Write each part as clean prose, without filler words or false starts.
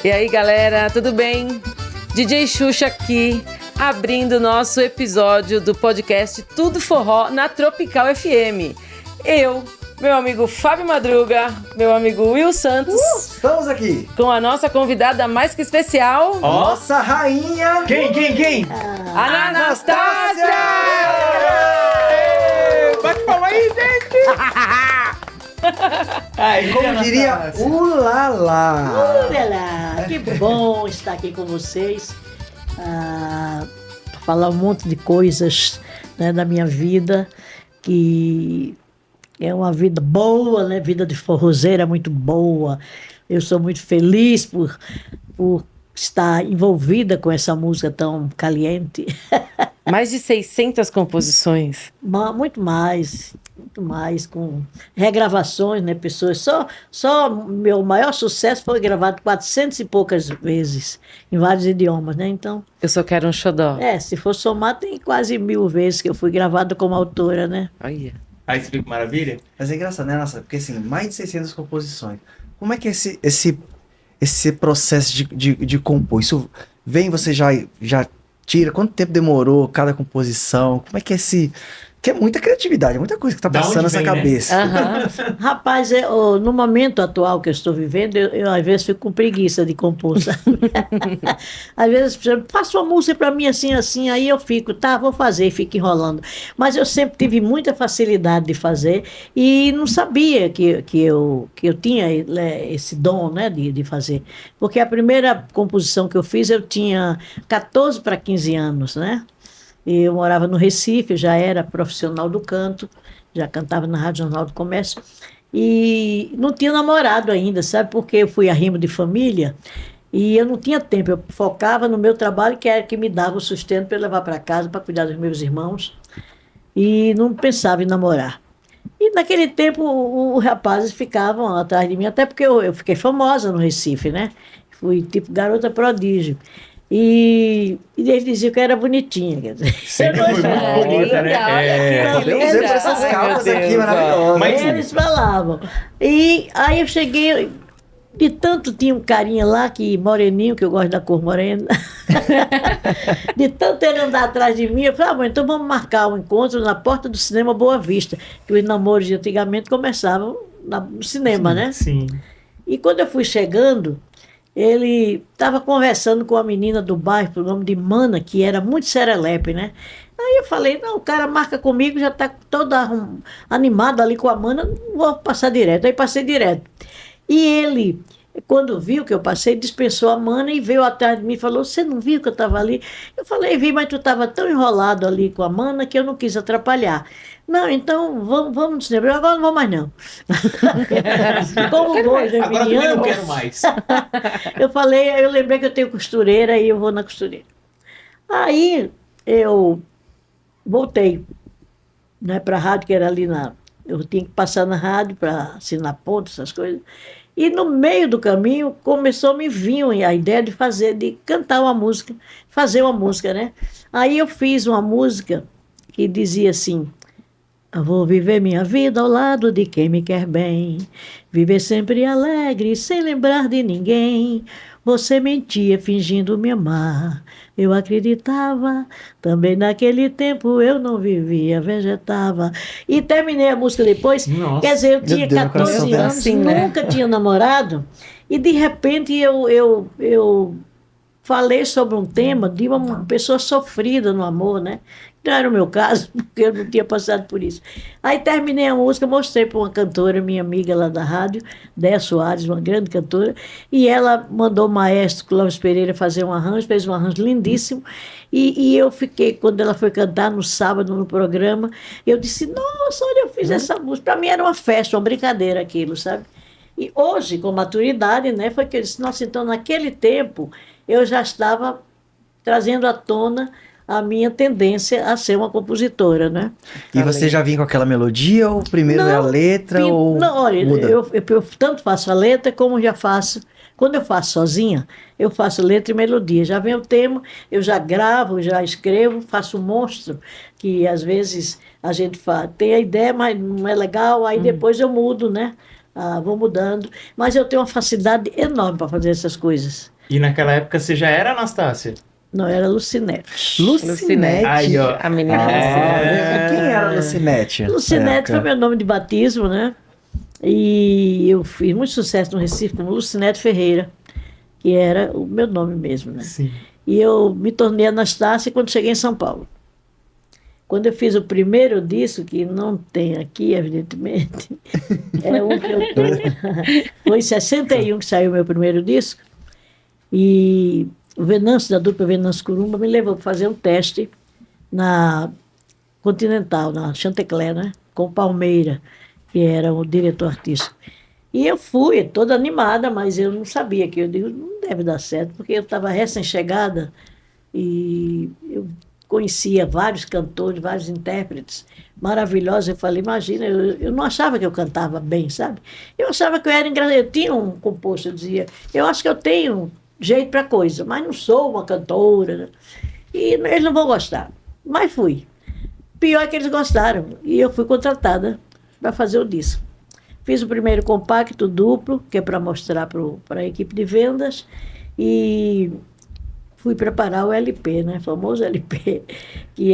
E aí, galera, tudo bem? DJ Xuxa aqui, abrindo nosso episódio do podcast Tudo Forró na Tropical FM. Eu, meu amigo Fábio Madruga, meu amigo Will Santos. Estamos aqui com a nossa convidada mais que especial. Nossa rainha! Quem? Anastácia! Bate palma aí, gente! Ai, como diria, ulala! Ulala! Que bom estar aqui com vocês. Falar um monte de coisas, né, da minha vida, que é uma vida boa, né? Vida de forrozeira muito boa. Eu sou muito feliz por estar envolvida com essa música tão caliente. Mais de 600 composições. Muito mais, com regravações, né, pessoas. Só meu maior sucesso foi gravado 400 e poucas vezes, em vários idiomas, né, então... Eu Só Quero um Xodó. Se for somar, tem quase 1000 vezes que eu fui gravada como autora, né. Olha. Aí você viu que maravilha? Mas é engraçado, né, nossa? Porque assim, mais de 600 composições. Como é que é esse processo de compor? Isso vem, você já tira? Quanto tempo demorou cada composição? Como é que é que é muita criatividade, é muita coisa que tá passando nessa cabeça. Né? Rapaz, no momento atual que eu estou vivendo, eu às vezes fico com preguiça de compor, sabe? Às vezes, por exemplo, faça uma música para mim assim, aí eu fico, vou fazer, e fico enrolando. Mas eu sempre tive muita facilidade de fazer e não sabia que eu tinha esse dom, né, de fazer. Porque a primeira composição que eu fiz, eu tinha 14 para 15 anos, né? Eu morava no Recife, já era profissional do canto, já cantava na Rádio Jornal do Comércio, e não tinha namorado ainda, sabe? Porque eu fui arrimo de família e eu não tinha tempo, eu focava no meu trabalho, que era que me dava o sustento para eu levar para casa, para cuidar dos meus irmãos, e não pensava em namorar. E naquele tempo os rapazes ficavam atrás de mim, até porque eu fiquei famosa no Recife, né? Fui tipo garota prodígio. E eles diziam que eu era bonitinha. Quer dizer, sempre foi muito bonita, né? Podemos ver por essas capas aqui maravilhosas. Mas eles falavam. E aí eu cheguei, de tanto tinha um carinha lá, que moreninho, que eu gosto da cor morena. De tanto ele andar atrás de mim, eu falei, então vamos marcar um encontro na porta do cinema Boa Vista, que os namoros de antigamente começavam no cinema, né? Sim. E quando eu fui chegando, ele estava conversando com a menina do bairro, pelo nome de Mana, que era muito serelepe, né? Aí eu falei, não, o cara marca comigo, já está todo animado ali com a Mana, não vou passar direto. Aí passei direto. E ele, quando viu que eu passei, dispensou a Mana e veio atrás de mim e falou, você não viu que eu estava ali? Eu falei, vi, mas tu estava tão enrolado ali com a Mana que eu não quis atrapalhar. Não, então vamos no cinema. Agora não vou mais não. Como hoje, agora também não quero mais. Eu lembrei que eu tenho costureira e eu vou na costureira. Aí eu voltei, né, para a rádio, que era ali eu tinha que passar na rádio para assinar ponto, essas coisas. E no meio do caminho começou a me vir a ideia de cantar uma música, fazer uma música, né? Aí eu fiz uma música que dizia assim: eu vou viver minha vida ao lado de quem me quer bem, viver sempre alegre, sem lembrar de ninguém. Você mentia fingindo me amar, eu acreditava, também naquele tempo eu não vivia, vegetava. E terminei a música depois. Nossa. Quer dizer, eu tinha Deus, 14 anos, assim, né? nunca tinha namorado, e de repente eu falei sobre um tema de uma pessoa sofrida no amor, né? Não era o meu caso, porque eu não tinha passado por isso. Aí terminei a música, mostrei para uma cantora, minha amiga lá da rádio, Déia Soares, uma grande cantora, e ela mandou o maestro Clóvis Pereira fazer um arranjo, fez um arranjo lindíssimo, e eu fiquei, quando ela foi cantar no sábado no programa, eu disse, nossa, olha, eu fiz essa música. Para mim era uma festa, uma brincadeira aquilo, sabe? E hoje, com maturidade, né, foi que eu disse, nossa, então naquele tempo eu já estava trazendo à tona a minha tendência a ser uma compositora, né? E você já vinha com aquela melodia, ou primeiro é a letra, ou não, olha, muda? eu tanto faço a letra como já faço. Quando eu faço sozinha, eu faço letra e melodia. Já vem o tema, eu já gravo, já escrevo, faço um monstro, que às vezes a gente tem a ideia, mas não é legal, aí depois eu mudo, né? Vou mudando. Mas eu tenho uma facilidade enorme para fazer essas coisas. E naquela época você já era Anastácia? Não, era Lucinete. Lucinete. Aí, ó. A menina Quem era Lucinete? Lucinete foi meu nome de batismo, né? E eu fiz muito sucesso no Recife como Lucinete Ferreira, que era o meu nome mesmo, né? Sim. E eu me tornei Anastácia quando cheguei em São Paulo. Quando eu fiz o primeiro disco, que não tem aqui, evidentemente, é um que eu tô... Foi em 61 que saiu o meu primeiro disco. E o Venâncio, da dupla Venâncio Curumba, me levou para fazer um teste na Continental, na Chantecler, né? Com o Palmeira, que era o diretor artístico. E eu fui toda animada, mas eu não sabia que eu digo, não deve dar certo, porque eu estava recém-chegada e eu conhecia vários cantores, vários intérpretes maravilhosos. Eu falei, imagina, eu não achava que eu cantava bem, sabe? Eu achava que eu era engraçada. Eu tinha um composto, eu dizia, eu acho que eu tenho jeito para coisa, mas não sou uma cantora, né? E eles não vão gostar. Mas fui. Pior é que eles gostaram. E eu fui contratada para fazer o disco. Fiz o primeiro compacto duplo, que é para mostrar para a equipe de vendas, e fui preparar o LP, né? O famoso LP, que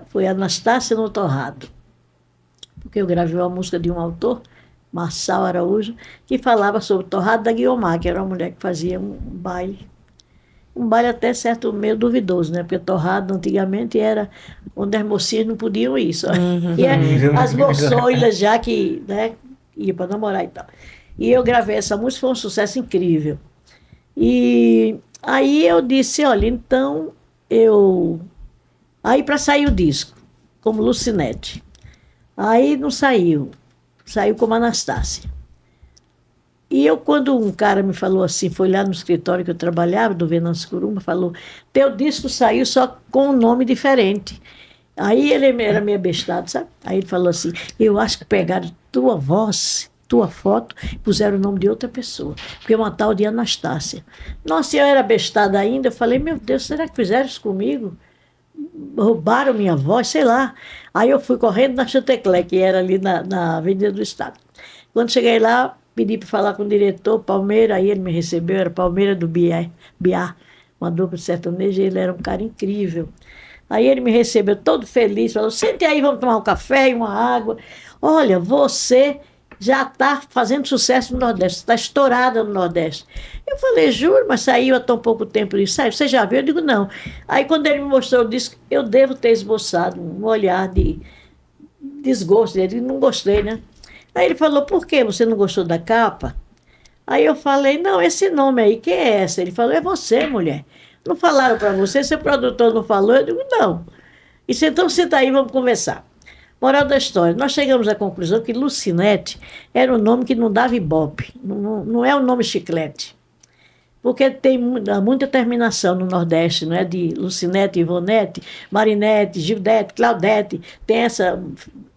foi Anastácia no Torrado. Porque eu gravei uma música de um autor, Marçal Araújo, que falava sobre o Torrado da Guiomar, que era uma mulher que fazia um baile até certo meio duvidoso, né? Porque Torrado antigamente era onde as mocinhas não podiam ir. Só. E as moçoilas já que, né, ia para namorar e tal. E eu gravei essa música, foi um sucesso incrível. E aí eu disse, olha, então Aí para sair o disco, como Lucinete. Aí não saiu como Anastácia. E quando um cara me falou assim, foi lá no escritório que eu trabalhava, do Venâncio Curumba, falou, teu disco saiu só com um nome diferente. Aí ele era meio abestado, sabe? Aí ele falou assim, eu acho que pegaram tua voz, tua foto, e puseram o nome de outra pessoa, porque é uma tal de Anastácia. Nossa, eu era abestada ainda, eu falei, meu Deus, será que fizeram isso comigo? Roubaram minha voz, sei lá. Aí eu fui correndo na Chantecler, que era ali na Avenida do Estado. Quando cheguei lá, pedi para falar com o diretor, Palmeira, aí ele me recebeu, era Palmeira do Biá, uma dupla sertaneja, ele era um cara incrível. Aí ele me recebeu todo feliz, falou, sente aí, vamos tomar um café e uma água. Olha, você já está fazendo sucesso no Nordeste, está estourada no Nordeste. Eu falei, juro, mas saiu há tão pouco tempo isso. Você já viu? Eu digo, não. Aí quando ele me mostrou o disco, eu devo ter esboçado um olhar de desgosto dele, não gostei, né? Aí ele falou, por que você não gostou da capa? Aí eu falei, não, esse nome aí, quem é essa? Ele falou, é você, mulher. Não falaram para você, seu produtor não falou? Eu digo, não. Isso, então senta aí, vamos conversar. Moral da história, nós chegamos à conclusão que Lucinete era um nome que não dava ibope, não é um nome chiclete. Porque tem muita terminação no Nordeste, não é? De Lucinete, Ivonete, Marinete, Gildete, Claudete, tem essa...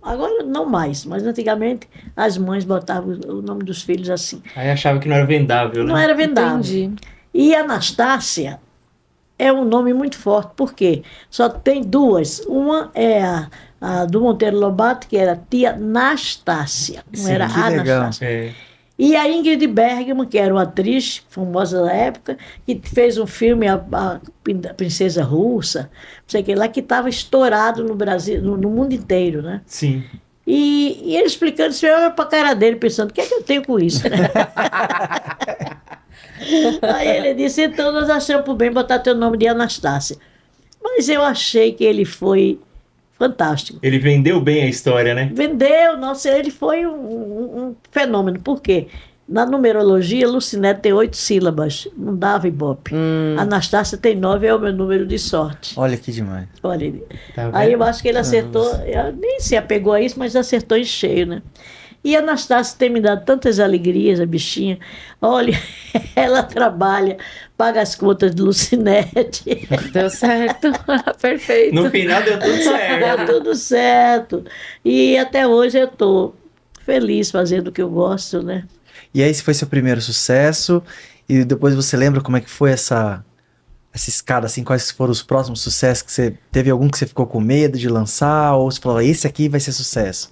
Agora não mais, mas antigamente as mães botavam o nome dos filhos assim. Aí achava que não era vendável, né? Não era vendável. Entendi. E Anastácia é um nome muito forte, porque só tem duas. Uma é a do Monteiro Lobato, que era tia Nastácia, não Sim, era que legal. Anastácia. É. E a Ingrid Bergman, que era uma atriz famosa da época, que fez um filme, a Princesa Russa, não sei o que lá, que estava estourado no Brasil, no mundo inteiro, né? Sim. E ele explicando, você olha para a cara dele pensando, o que é que eu tenho com isso? Aí ele disse, então nós achamos por bem botar teu nome de Anastácia. Mas eu achei que ele foi fantástico. Ele vendeu bem a história, né? Vendeu, nossa, ele foi um fenômeno. Por quê? Na numerologia, Lucinete tem 8 sílabas, não dava ibope. Anastácia tem 9, é o meu número de sorte. Olha que demais. Olha, Tá aí eu vendo? acho que ele acertou, eu nem se apegou a isso, mas acertou em cheio, né? E a Anastácia tem me dado tantas alegrias, a bichinha. Olha, ela trabalha, paga as contas de Lucinete. Deu certo. Perfeito. No final deu tudo Deu certo. tudo certo. E até hoje eu estou feliz fazendo o que eu gosto, né? E aí, esse foi seu primeiro sucesso, e depois você lembra como é que foi essa escada, assim, quais foram os próximos sucessos que você... Teve algum que você ficou com medo de lançar, ou você falou, esse aqui vai ser sucesso?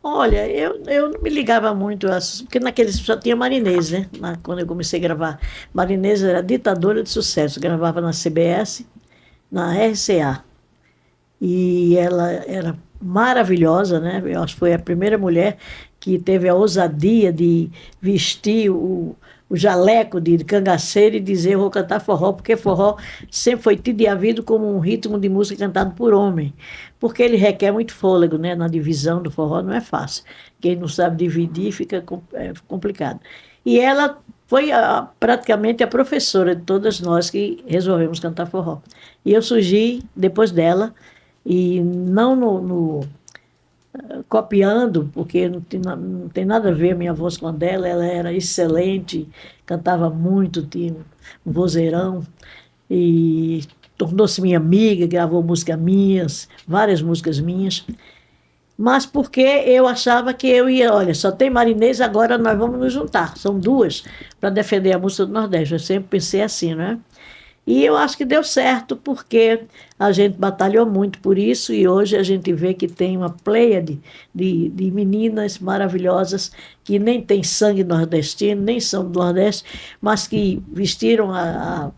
Olha, eu não me ligava muito, porque naqueles só tinha Marinês, né? Quando eu comecei a gravar. Marinês era ditadora de sucesso, gravava na CBS, na RCA. E ela era maravilhosa, né? Eu acho que foi a primeira mulher que teve a ousadia de vestir o jaleco de cangaceiro e dizer: eu vou cantar forró, porque forró sempre foi tido e havido como um ritmo de música cantado por homem, porque ele requer muito fôlego, né? Na divisão do forró não é fácil. Quem não sabe dividir fica complicado. E ela foi praticamente a professora de todas nós que resolvemos cantar forró. E eu surgi depois dela, e não copiando, porque não tem nada a ver a minha voz com a dela. Ela era excelente, cantava muito, tinha um vozeirão, e tornou-se minha amiga, gravou músicas minhas, várias músicas minhas, mas porque eu achava que eu ia, olha, só tem Marinês, agora nós vamos nos juntar, são duas, para defender a música do Nordeste. Eu sempre pensei assim, né? E eu acho que deu certo, porque a gente batalhou muito por isso, e hoje a gente vê que tem uma pleiade de meninas maravilhosas que nem têm sangue nordestino, nem são do Nordeste, mas que vestiram a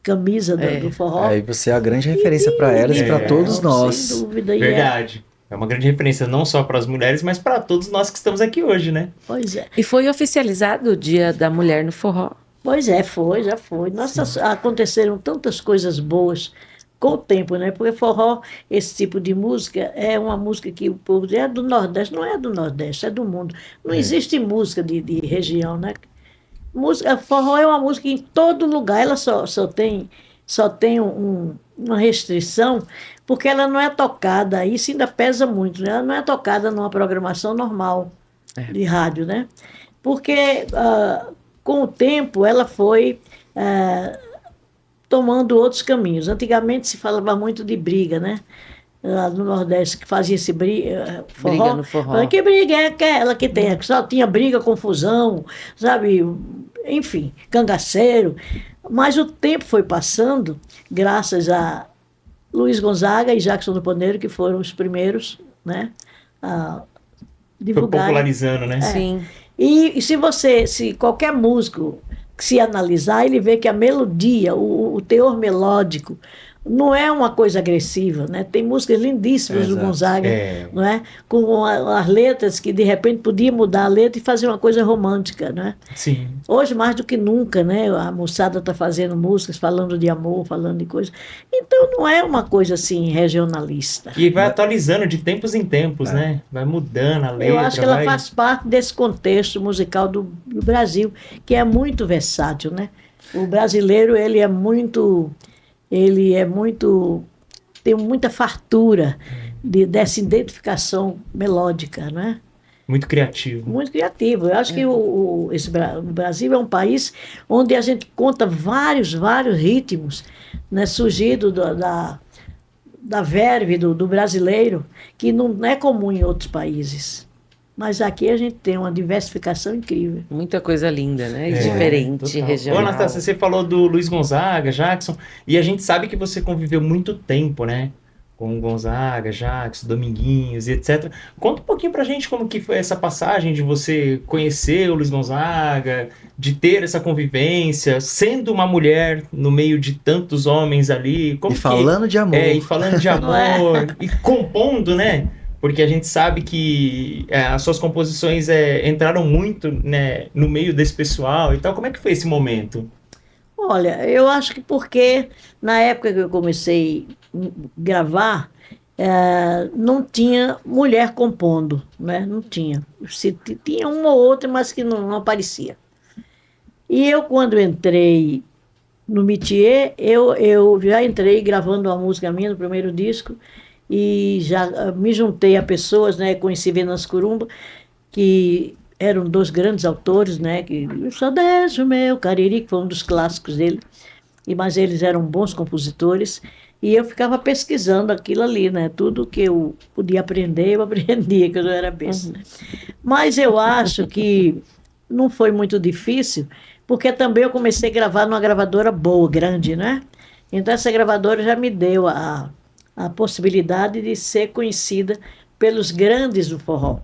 camisa do forró. Aí você é a grande referência para elas e para todos nós. Sem dúvida. Verdade. É uma grande referência não só para as mulheres, mas para todos nós que estamos aqui hoje, né? Pois é. E foi oficializado o Dia da Mulher no Forró. Pois é, já foi. Nossa, aconteceram tantas coisas boas com o tempo, né? Porque forró, esse tipo de música, é uma música que o povo diz, é do Nordeste. Não é do Nordeste, é do mundo. Não existe música de região, né? Forró é uma música em todo lugar. Ela só tem uma restrição, porque ela não é tocada, isso ainda pesa muito, né? Ela não é tocada numa programação normal de rádio, né? Porque com o tempo ela foi tomando outros caminhos. Antigamente se falava muito de briga, né? Lá no Nordeste, que fazia esse briga no forró. Falei, que briga é aquela que tem? Que só tinha briga, confusão, sabe? Enfim, cangaceiro. Mas o tempo foi passando, graças a Luiz Gonzaga e Jackson do Pandeiro, que foram os primeiros, né, a divulgar. Foi popularizando, né? Sim. E se qualquer músico se analisar, ele vê que a melodia, o teor melódico, não é uma coisa agressiva, né? Tem músicas lindíssimas do Gonzaga, não é? Com as letras que de repente podia mudar a letra e fazer uma coisa romântica, né? Sim. Hoje mais do que nunca, né? A moçada está fazendo músicas falando de amor, falando de coisas. Então não é uma coisa assim regionalista. E vai atualizando de tempos em tempos, né? Vai mudando a letra. Eu acho que ela faz parte desse contexto musical do Brasil, que é muito versátil, né? O brasileiro, tem muita fartura dessa identificação melódica, não é? Muito criativo. Muito criativo. Eu acho que o Brasil é um país onde a gente conta vários ritmos, né, surgido da verve do brasileiro, que não é comum em outros países. Mas aqui a gente tem uma diversificação incrível. Muita coisa linda, né? E diferente, total. regional. Ô, Anastácia, você falou do Luiz Gonzaga, Jackson, e a gente sabe que você conviveu muito tempo, né? Com o Gonzaga, Jackson, Dominguinhos e etc. Conta um pouquinho pra gente como que foi essa passagem de você conhecer o Luiz Gonzaga, de ter essa convivência, sendo uma mulher no meio de tantos homens ali. Como falando de amor. E falando de amor, e compondo, né? Porque a gente sabe que as suas composições entraram muito, né, no meio desse pessoal e tal. Como é que foi esse momento? Olha, eu acho que porque na época que eu comecei a gravar, não tinha mulher compondo, né? Não tinha. Tinha uma ou outra, mas que não aparecia. E eu, quando entrei no métier, eu já entrei gravando uma música minha no primeiro disco, e já me juntei a pessoas, né? Conheci Venâncio Curumba, que eram dois grandes autores, né? Que só deixa o meu Cariri, que foi um dos clássicos dele, mas eles eram bons compositores, e eu ficava pesquisando aquilo ali, né? Tudo que eu podia aprender, eu aprendia, que eu não era besta. Mas eu acho que não foi muito difícil, porque também eu comecei a gravar numa gravadora boa, grande, né? Então essa gravadora já me deu a possibilidade de ser conhecida pelos grandes do forró.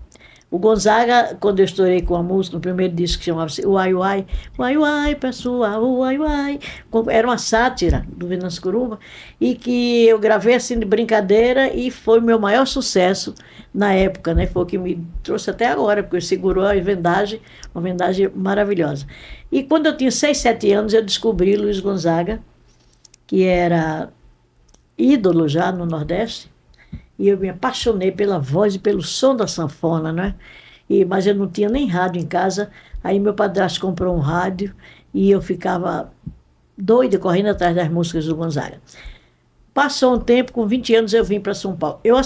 O Gonzaga, quando eu estourei com a música, no primeiro disco que chamava-se Uai Uai, pessoal, Uai Uai, era uma sátira do Venâncio Curumba, e que eu gravei assim de brincadeira e foi o meu maior sucesso na época, né? Foi o que me trouxe até agora, porque segurou a vendagem, uma vendagem maravilhosa. E quando eu tinha 6, 7 anos, eu descobri Luiz Gonzaga, que era ídolo já no Nordeste, e eu me apaixonei pela voz e pelo som da sanfona, né? Mas eu não tinha nem rádio em casa. Aí meu padrasto comprou um rádio e eu ficava doida correndo atrás das músicas do Gonzaga. Passou um tempo, com 20 anos eu vim para São Paulo. Eu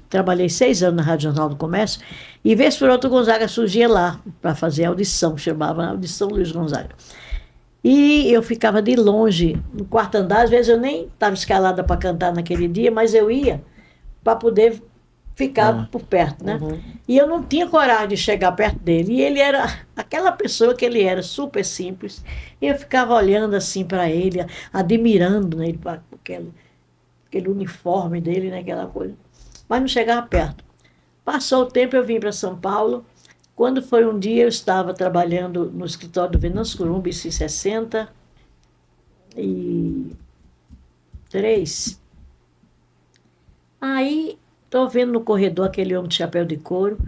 trabalhei 6 anos na Rádio Jornal do Comércio e vez por outra o Gonzaga surgia lá para fazer audição, chamava Audição Luiz Gonzaga. E eu ficava de longe, no quarto andar, às vezes eu nem estava escalada para cantar naquele dia, mas eu ia para poder ficar por perto, né? Uhum. E eu não tinha coragem de chegar perto dele. E ele era aquela pessoa que ele era, super simples. E eu ficava olhando assim para ele, admirando ele, aquele uniforme dele, né? Aquela coisa. Mas não chegava perto. Passou o tempo, eu vim para São Paulo. Quando foi um dia, eu estava trabalhando no escritório do Venâncio Curumba, isso em 63. Aí, estou vendo no corredor aquele homem de chapéu de couro,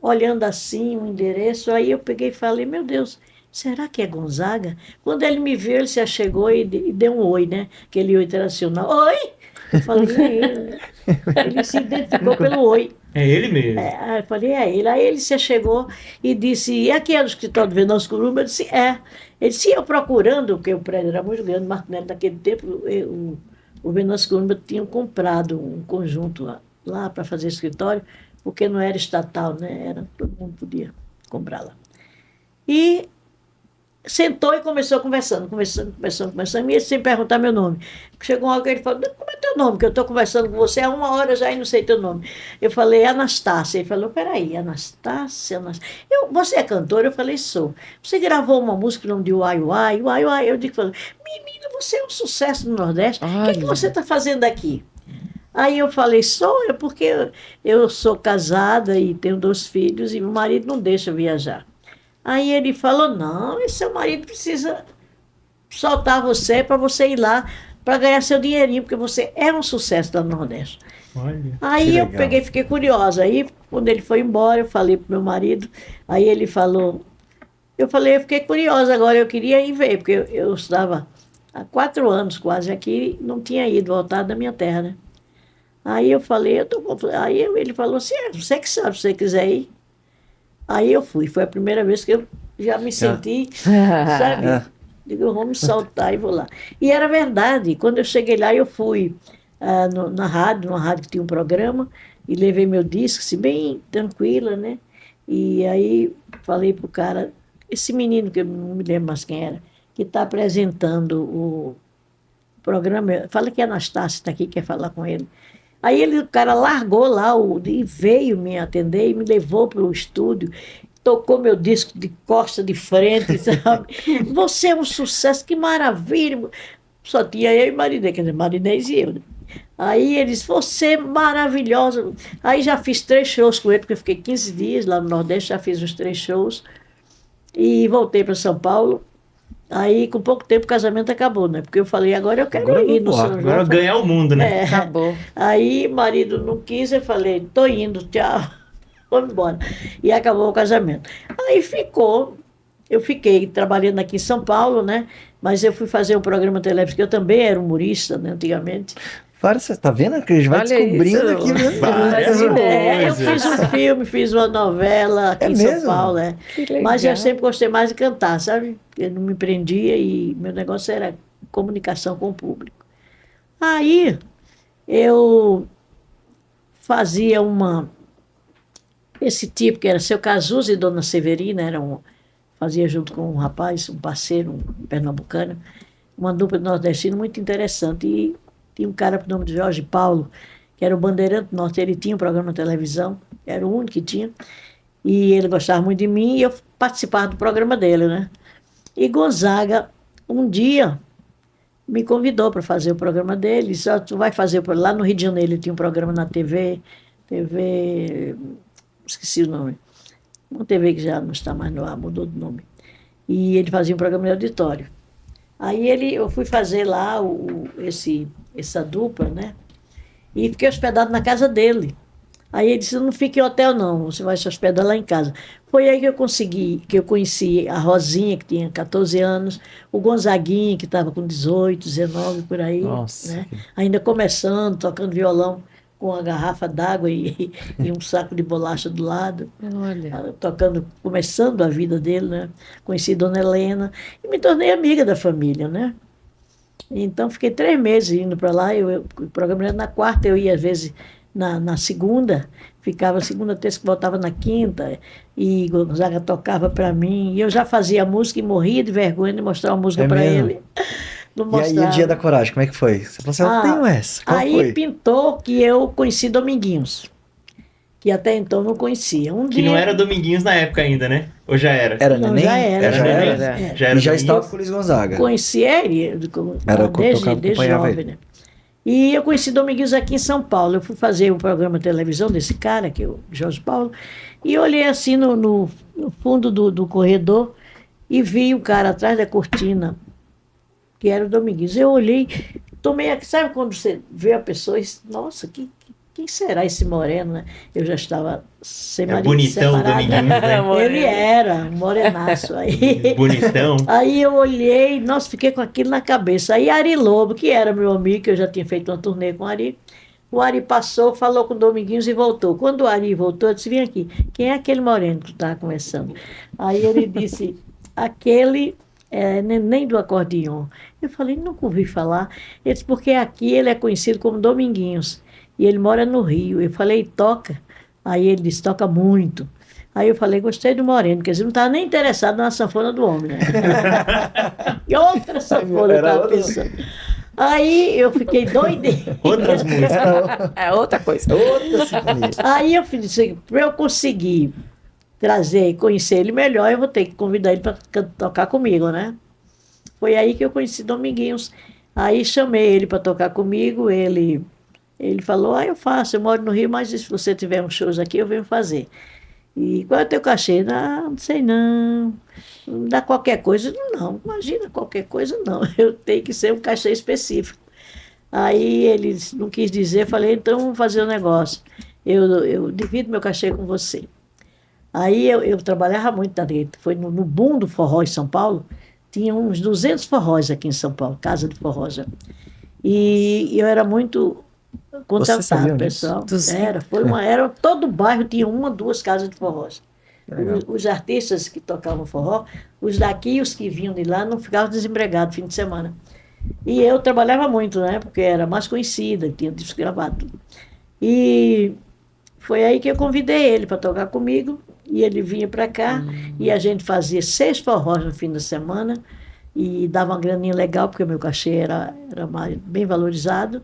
olhando assim o endereço, aí eu peguei e falei, meu Deus, será que é Gonzaga? Quando ele me viu, ele se achegou e deu um oi, né? Aquele oi tradicional. Oi! Eu falei, é ele. Ele se identificou pelo oi. É ele mesmo. Aí eu falei, é ele. Aí ele se chegou e disse, e aqui é do escritório do Venâncio Curumba? Eu disse, é. Ele disse, eu procurando, porque o prédio era muito grande, Martinelli, naquele tempo, o Venâncio Curumba tinha comprado um conjunto lá para fazer escritório, porque não era estatal, né? Todo mundo podia comprar lá. E sentou e começou conversando, e ele sem perguntar meu nome. Chegou uma hora que ele falou, como é teu nome? Que eu estou conversando com você há 1 hora já e não sei teu nome. Eu falei, Anastácia. Ele falou, peraí, Anastácia? Você é cantora? Eu falei, sou. Você gravou uma música no nome de Uai Uai? Uai Uai. Eu digo, menina, você é um sucesso no Nordeste. O que você está fazendo aqui? Aí eu falei, porque eu sou casada e tenho 2 filhos e meu marido não deixa viajar. Aí ele falou, não, e seu marido precisa soltar você para você ir lá para ganhar seu dinheirinho, porque você é um sucesso lá no Nordeste. Olha. Aí eu peguei, fiquei curiosa. Aí quando ele foi embora, eu falei pro meu marido, aí ele falou, eu fiquei curiosa agora, eu queria ir ver, porque eu estava há 4 anos quase aqui, não tinha ido, voltado da minha terra, né? Aí eu falei, aí ele falou assim, você que sabe, se você quiser ir. Aí eu fui, foi a primeira vez que eu já me senti, sabe? Digo, vou me soltar e vou lá. E era verdade, quando eu cheguei lá, eu fui numa rádio que tinha um programa, e levei meu disco, assim, bem tranquila, né? E aí falei pro cara, esse menino, que eu não me lembro mais quem era, que está apresentando o programa, fala que a Anastácia está aqui, quer falar com ele. Aí o cara largou lá e veio me atender e me levou para o estúdio, tocou meu disco de costa, de frente, sabe? Você é um sucesso, que maravilha! Só tinha eu e Marinês, quer dizer, Marinês e eu. Aí ele disse, você é maravilhosa. Aí já fiz 3 shows com ele, porque eu fiquei 15 dias lá no Nordeste, já fiz os 3 shows. E voltei para São Paulo. Aí, com pouco tempo, o casamento acabou, né? Porque eu falei, agora eu quero ir no São João. Agora ganhar o mundo, né? Acabou. Aí, marido não quis, eu falei, tô indo, tchau, vamos embora. E acabou o casamento. Aí eu fiquei trabalhando aqui em São Paulo, né? Mas eu fui fazer um programa televisivo, porque eu também era humorista, né, antigamente. Você tá vendo que a gente vai Olha descobrindo isso. aqui mesmo. Várias Eu coisas. fiz um filme, fiz uma novela aqui em São mesmo? Paulo, Que legal. Mas eu sempre gostei mais de cantar, sabe? Eu não me prendia e meu negócio era comunicação com o público. Aí eu fazia esse tipo, que era Seu Cazuza e Dona Severina, fazia junto com um rapaz, um parceiro, um pernambucano, uma dupla de nordestino muito interessante. E tinha um cara por nome de Jorge Paulo, que era o Bandeirante Norte, ele tinha um programa na televisão, era o único que tinha, e ele gostava muito de mim, e eu participava do programa dele, né? E Gonzaga, um dia, me convidou para fazer o programa dele, disse, tu vai fazer, lá no Rio de Janeiro ele tinha um programa na TV esqueci o nome. Uma TV que já não está mais no ar, mudou de nome. E ele fazia um programa de auditório. Aí eu fui fazer lá essa dupla, né? E fiquei hospedado na casa dele. Aí ele disse, não fique em hotel não, você vai se hospedar lá em casa. Foi aí que eu conheci a Rosinha, que tinha 14 anos, o Gonzaguinha, que estava com 18, 19, por aí. Nossa. Né? Ainda começando, tocando violão com uma garrafa d'água e um saco de bolacha do lado. Olha. Tocando, começando a vida dele, né? Conheci Dona Helena e me tornei amiga da família, né? Então, fiquei 3 meses indo para lá, o programa era na quarta, eu ia às vezes na segunda, ficava segunda, terça, que voltava na quinta, e Gonzaga tocava para mim, e eu já fazia música e morria de vergonha de mostrar uma música para mesmo? ele. Não E aí, o mostrava. Dia da Coragem, como é que foi? Você falou assim, eu tenho essa. Qual Aí foi? pintou que eu conheci Dominguinhos, que até então não conhecia. Um Que dia, não era Dominguinhos na época ainda, né? Ou já era? Era Não, neném? já era, Já já era? era. era. Já era E já Dominguinhos? estava com o Luiz Gonzaga. Conheci ele Era quando desde acompanhava jovem, ele. né? E eu conheci Dominguinhos aqui em São Paulo. Eu fui fazer um programa de televisão desse cara, que é o Jorge Paulo, e olhei assim no fundo do corredor e vi o cara atrás da cortina, que era o Dominguinhos. Eu olhei, sabe quando você vê a pessoa e diz, nossa, quem será esse moreno, né? Eu já estava sem É marido, bonitão o separada. Dominguinhos, né? Ele era um morenaço aí. Bonitão. Aí eu olhei, nossa, fiquei com aquilo na cabeça. Aí Ari Lobo, que era meu amigo, que eu já tinha feito uma turnê com o Ari passou, falou com o Dominguinhos e voltou. Quando o Ari voltou, eu disse, vem aqui, quem é aquele moreno que tu estava conversando? Aí ele disse, aquele neném do acordeon. Eu falei, nunca ouvi falar. Ele disse, porque aqui ele é conhecido como Dominguinhos, e ele mora no Rio. Eu falei, toca? Aí ele disse, toca muito. Aí eu falei, gostei do moreno, porque ele não estava nem interessado na sanfona do homem, né? E outra sanfona eu estava pensando. Aí eu fiquei doidinha. Outras músicas. É outra coisa. Outra sinfonia. Aí eu disse, para eu conseguir trazer e conhecer ele melhor, eu vou ter que convidar ele para tocar comigo, né? Foi aí que eu conheci Dominguinhos. Aí chamei ele para tocar comigo, ele falou, eu faço, eu moro no Rio, mas se você tiver uns shows aqui, eu venho fazer. E qual é o teu cachê? Não sei não. Não dá qualquer coisa? Não, imagina, qualquer coisa não. Eu tenho que ser um cachê específico. Aí ele não quis dizer, falei, então vamos fazer um negócio. Eu divido meu cachê com você. Aí eu trabalhava muito na direita. Foi no boom do forró em São Paulo, tinha uns 200 forróis aqui em São Paulo, casa de forró já. E eu era muito Você sabia contratado, disso? pessoal. Era todo bairro tinha 1, 2 casas de forrós. Legal. Os artistas que tocavam forró, os daqui e os que vinham de lá não ficavam desempregados fim de semana. E eu trabalhava muito, né? Porque era mais conhecida, tinha disco gravado. E foi aí que eu convidei ele para tocar comigo, e ele vinha para cá, e a gente fazia 6 forrós no fim da semana, e dava uma graninha legal, porque o meu cachê era bem valorizado,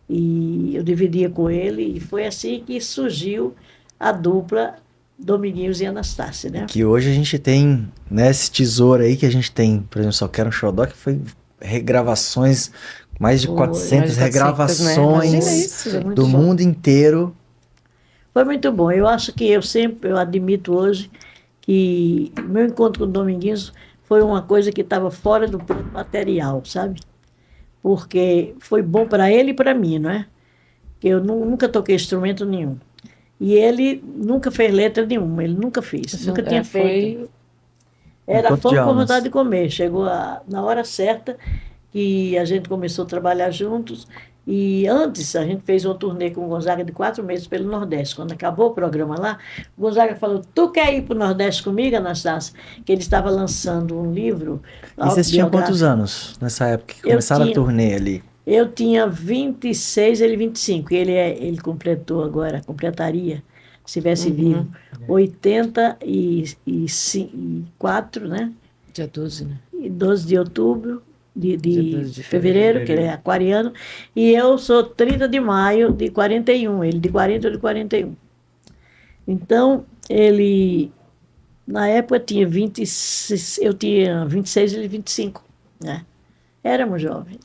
e eu dividia com ele, e foi assim que surgiu a dupla Dominguinhos e Anastácia, né? Que hoje a gente tem, né, esse tesouro aí que a gente tem, por exemplo, Só Quero um Xodó, que foi regravações, mais de Foi, 400 mais de 400, né? regravações Imagina isso, Foi muito do bom. mundo inteiro. Foi muito bom. Eu acho que eu admito hoje que o meu encontro com o Dominguinhos foi uma coisa que estava fora do plano material, sabe? Porque foi bom para ele e para mim, não é? Que eu nunca toquei instrumento nenhum. E ele nunca fez letra nenhuma, ele nunca fez, nunca tinha feito. Era Encontro fome de com almas. vontade de comer. Chegou na hora certa que a gente começou a trabalhar juntos. E antes a gente fez uma turnê com o Gonzaga de 4 meses pelo Nordeste. Quando acabou o programa lá, o Gonzaga falou, tu quer ir para o Nordeste comigo, Anastácia? Que ele estava lançando um livro. E vocês tinham quantos autobiográfico. anos nessa época que Eu começaram a tinha- turnê ali? Eu tinha 26, ele 25. Ele completou agora, completaria, se estivesse vivo, 84, né? Dia 12, né? E 12 de outubro, de Dia 12 de fevereiro, que ele é aquariano, e eu sou 30 de maio de 41, ele de 40 ou de 41. Então, ele, na época, tinha 26, eu tinha 26 e ele 25, né? Éramos jovens.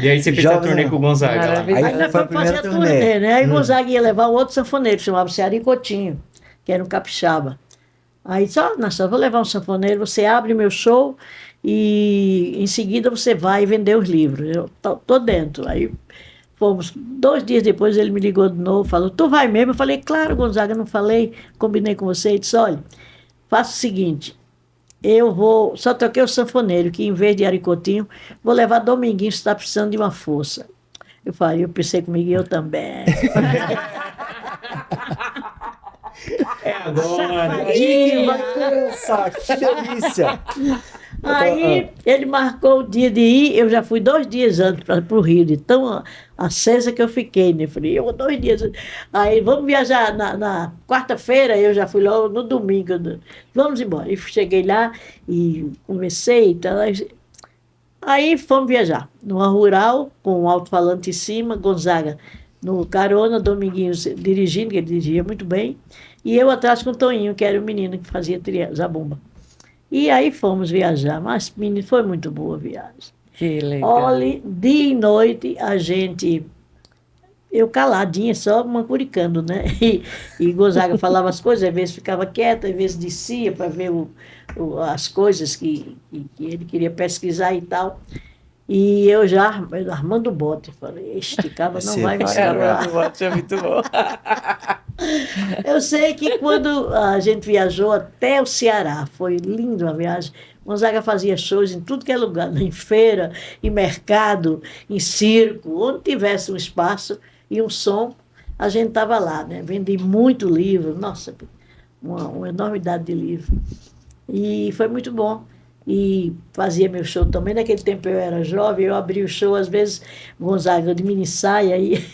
E aí você fez a turnê com o Gonzaga lá. Maravilhoso. Aí nós foi a fomos fazer a primeira turnê, turnê. né? Aí Gonzaga ia levar um outro sanfoneiro, chamava-se Aricotinho, que era um capixaba. Aí disse, Nação, vou levar um sanfoneiro, você abre meu show e em seguida você vai vender os livros. Eu tô dentro. Aí fomos, 2 dias depois ele me ligou de novo, falou, tu vai mesmo? Eu falei, claro, Gonzaga, não falei, combinei com você. Ele disse, olha, faça o seguinte, eu vou, só troquei o sanfoneiro, que em vez de Aricotinho, vou levar Dominguinho, você está precisando de uma força. Eu falei, eu pensei comigo e eu também. É agora. Ih, vai começar, que delícia! Aí ele marcou o dia de ir, eu já fui 2 dias antes para o Rio, de tão acesa que eu fiquei, né? Falei, eu vou 2 dias antes. Aí vamos viajar na quarta-feira, eu já fui logo no domingo, vamos embora. E cheguei lá e conversei e tal. Aí fomos viajar, numa rural, com um alto-falante em cima, Gonzaga no carona, Dominguinhos dirigindo, que ele dirigia muito bem, e eu atrás com o Toninho, que era o menino que fazia zabumba. E aí fomos viajar, mas menino, foi muito boa a viagem. Que legal. Olha, dia e noite a gente, eu caladinha, só mancuricando, né? E Gonzaga falava as coisas, às vezes ficava quieta, às vezes descia para ver as coisas que ele queria pesquisar e tal. E eu já armando o bote, falei, este cara não vai me escapar. É muito bom. Eu sei que quando a gente viajou até o Ceará, foi lindo a viagem. Gonzaga fazia shows em tudo que é lugar, em feira, em mercado, em circo, onde tivesse um espaço e um som, a gente estava lá, né? Vendi muito livro, nossa, uma enormidade de livro. E foi muito bom. E fazia meu show também. Naquele tempo eu era jovem, eu abria o show, às vezes, Gonzaga de mini saia, aí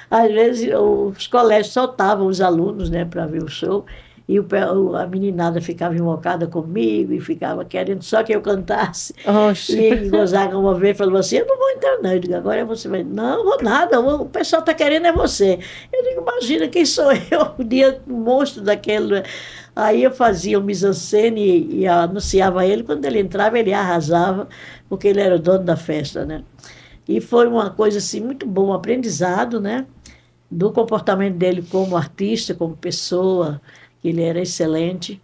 às vezes os colégios soltavam os alunos, né, para ver o show, e a meninada ficava invocada comigo e ficava querendo só que eu cantasse. Oxi. E Gonzaga uma vez falou assim, eu não vou entrar não. Eu digo, agora você vai, não vou nada, o pessoal está querendo é você. Eu digo, imagina quem sou eu, o dia monstro daquele. Aí eu fazia o mise-en-scène e anunciava ele, quando ele entrava ele arrasava, porque ele era o dono da festa, né? E foi uma coisa assim muito boa, um aprendizado, né? Do comportamento dele como artista, como pessoa, que ele era excelente,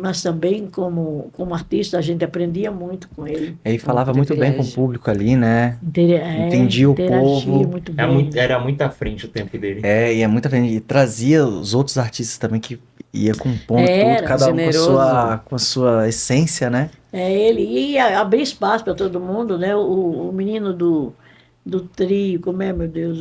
mas também como artista a gente aprendia muito com ele. Ele falava muito bem com o público ali, né? Entendia o povo. Muito bem. Era muito à frente o tempo dele. E é muito à frente. E trazia os outros artistas também que ia compondo tudo, cada um com a sua essência, né? Ele ia abrir espaço para todo mundo, né? O menino do trio, como é, meu Deus?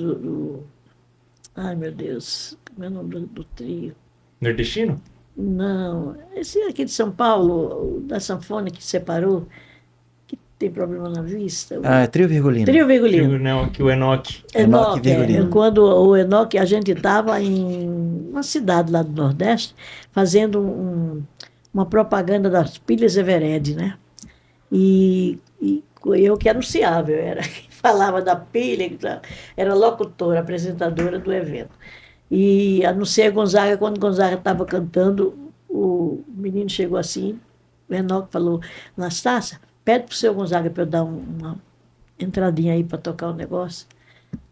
Ai, meu Deus, como é o nome do trio? Nordestino? Não, esse aqui de São Paulo, da sanfona que separou, que tem problema na vista. Trio Virgulino. Trio Virgulino. Não, que o Enoque. Enoque Virgulino. Quando o Enoque, a gente estava em uma cidade lá do Nordeste, fazendo uma propaganda das pilhas Evered, né? E eu que anunciava, eu era quem falava da pilha, era locutora, apresentadora do evento. E anunciei a Gonzaga, quando Gonzaga estava cantando, o menino chegou assim, o Enoque falou, Anastácia, pede para o seu Gonzaga para eu dar uma entradinha aí para tocar o negócio.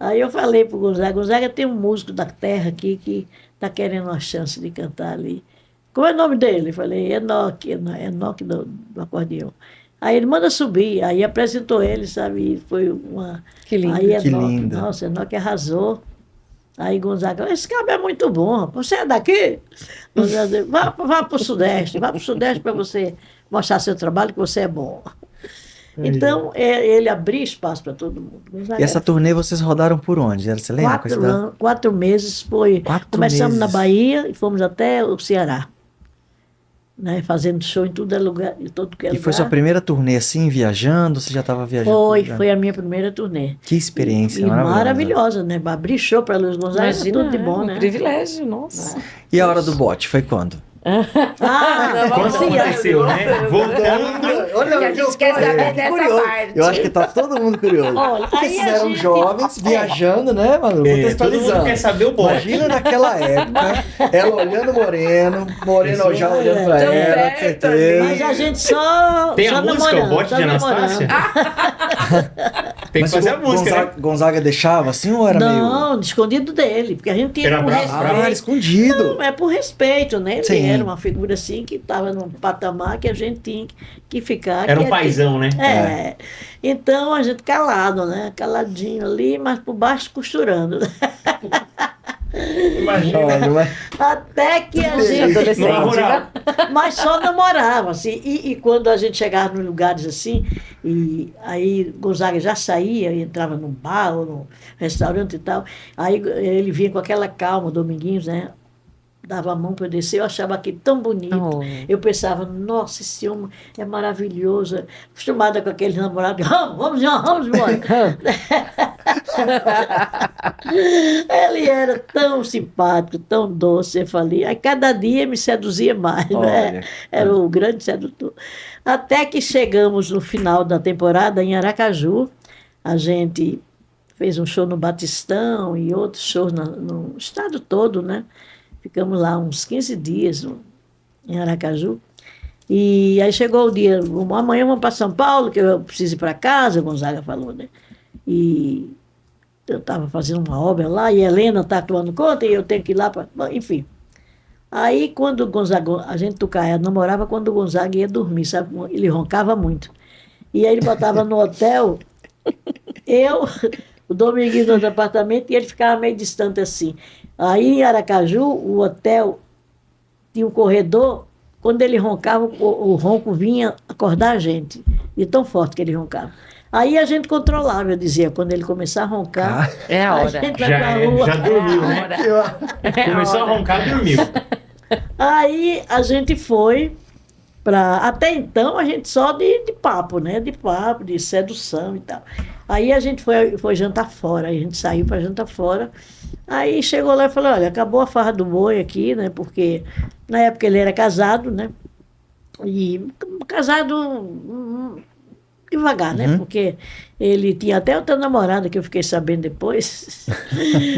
Aí eu falei para o Gonzaga tem um músico da terra aqui que está querendo uma chance de cantar ali. Como é o nome dele? Eu falei, Enoque do acordeão. Aí ele manda subir, aí apresentou ele, sabe, e foi uma... Que lindo. Aí Que Enoque, lindo. nossa, Enoque arrasou. Aí Gonzaga, esse cabelo é muito bom, você é daqui? Gonzaga, vá para o Sudeste para você mostrar seu trabalho, que você é bom. Então, ele abria espaço para todo mundo. Gonzaga, E essa turnê vocês rodaram por onde? Você lembra? 4 meses foi. 4 Começamos meses. na Bahia e fomos até o Ceará. Né, fazendo show em todo lugar, em todo que é E lugar. foi sua primeira turnê assim, viajando? Você já estava viajando? Foi a minha primeira turnê. Que experiência E maravilhosa. maravilhosa, né? Abrir show para Luiz Gonzaga, Imagina, tudo de bom, um né? privilégio, nossa. E a hora do bote, foi quando? Ah, Quando sim, aconteceu, né? Voltando Olha, Que a gente quer saber dessa curioso. parte. Eu acho que tá todo mundo curioso. Olha, Porque aí vocês a eram gente- jovens, viajando, né, mano? Todo mundo Contextualizando. quer saber o bode. Imagina naquela época, ela olhando o Moreno já olhando pra Tão ela, com perto certeza. Mas a gente só. Tem só a música, o namorando, bote só de namorando. Anastácia? Tem que Mas fazer o a música, né? Gonzaga deixava assim ou era meio... Não, escondido dele, porque a gente tinha Era por bravo, respeito. bravo? Ah, era escondido. Não, é por respeito, né? Ele Sim. era uma figura assim que estava num patamar que a gente tinha que ficar. Era um quietinho. paizão, né? É. Então a gente calado, né? Caladinho ali, mas por baixo costurando. Imagina. Olha, mas... Até que a delícia. gente. Adolescente, Numa rural. Mas só namorava, assim. E quando a gente chegava nos lugares assim, e aí Gonzaga já saía, e entrava num bar ou num restaurante e tal, aí ele vinha com aquela calma, Dominguinhos, né? Dava a mão para eu descer, eu achava aquilo tão bonito. Oh. Eu pensava, nossa, esse homem é maravilhoso. Acostumada com aqueles namorados, vamos embora. Ele era tão simpático, tão doce, eu falei. Aí cada dia me seduzia mais, né? Olha. Era o grande sedutor. Até que chegamos no final da temporada em Aracaju, a gente fez um show no Batistão e outros shows no estado todo, né? Ficamos lá uns 15 dias em Aracaju. E aí chegou o dia, amanhã vamos para São Paulo, que eu preciso ir para casa, Gonzaga falou, né? E eu estava fazendo uma obra lá, e a Helena está tomando conta, e eu tenho que ir lá para... Enfim. Aí, quando o Gonzaga, a gente tocava, namorava quando o Gonzaga ia dormir, sabe? Ele roncava muito. E aí ele botava no hotel, eu, o Dominguinho no outro apartamento, e ele ficava meio distante assim. Aí em Aracaju, o hotel tinha um corredor, quando ele roncava, o ronco vinha acordar a gente, de tão forte que ele roncava. Aí a gente controlava, eu dizia, quando ele começar a roncar, É a hora. gente Já vai pra é, rua. já dormiu, né? É a Começou a hora. roncar, dormiu. Aí a gente foi para. Até então a gente só de papo, né? De papo, de sedução e tal. Aí a gente foi jantar fora, aí a gente saiu para jantar fora. Aí chegou lá e falou: olha, acabou a farra do boi aqui, né? Porque na época ele era casado, né? E casado devagar, né? Porque ele tinha até outra namorada que eu fiquei sabendo depois.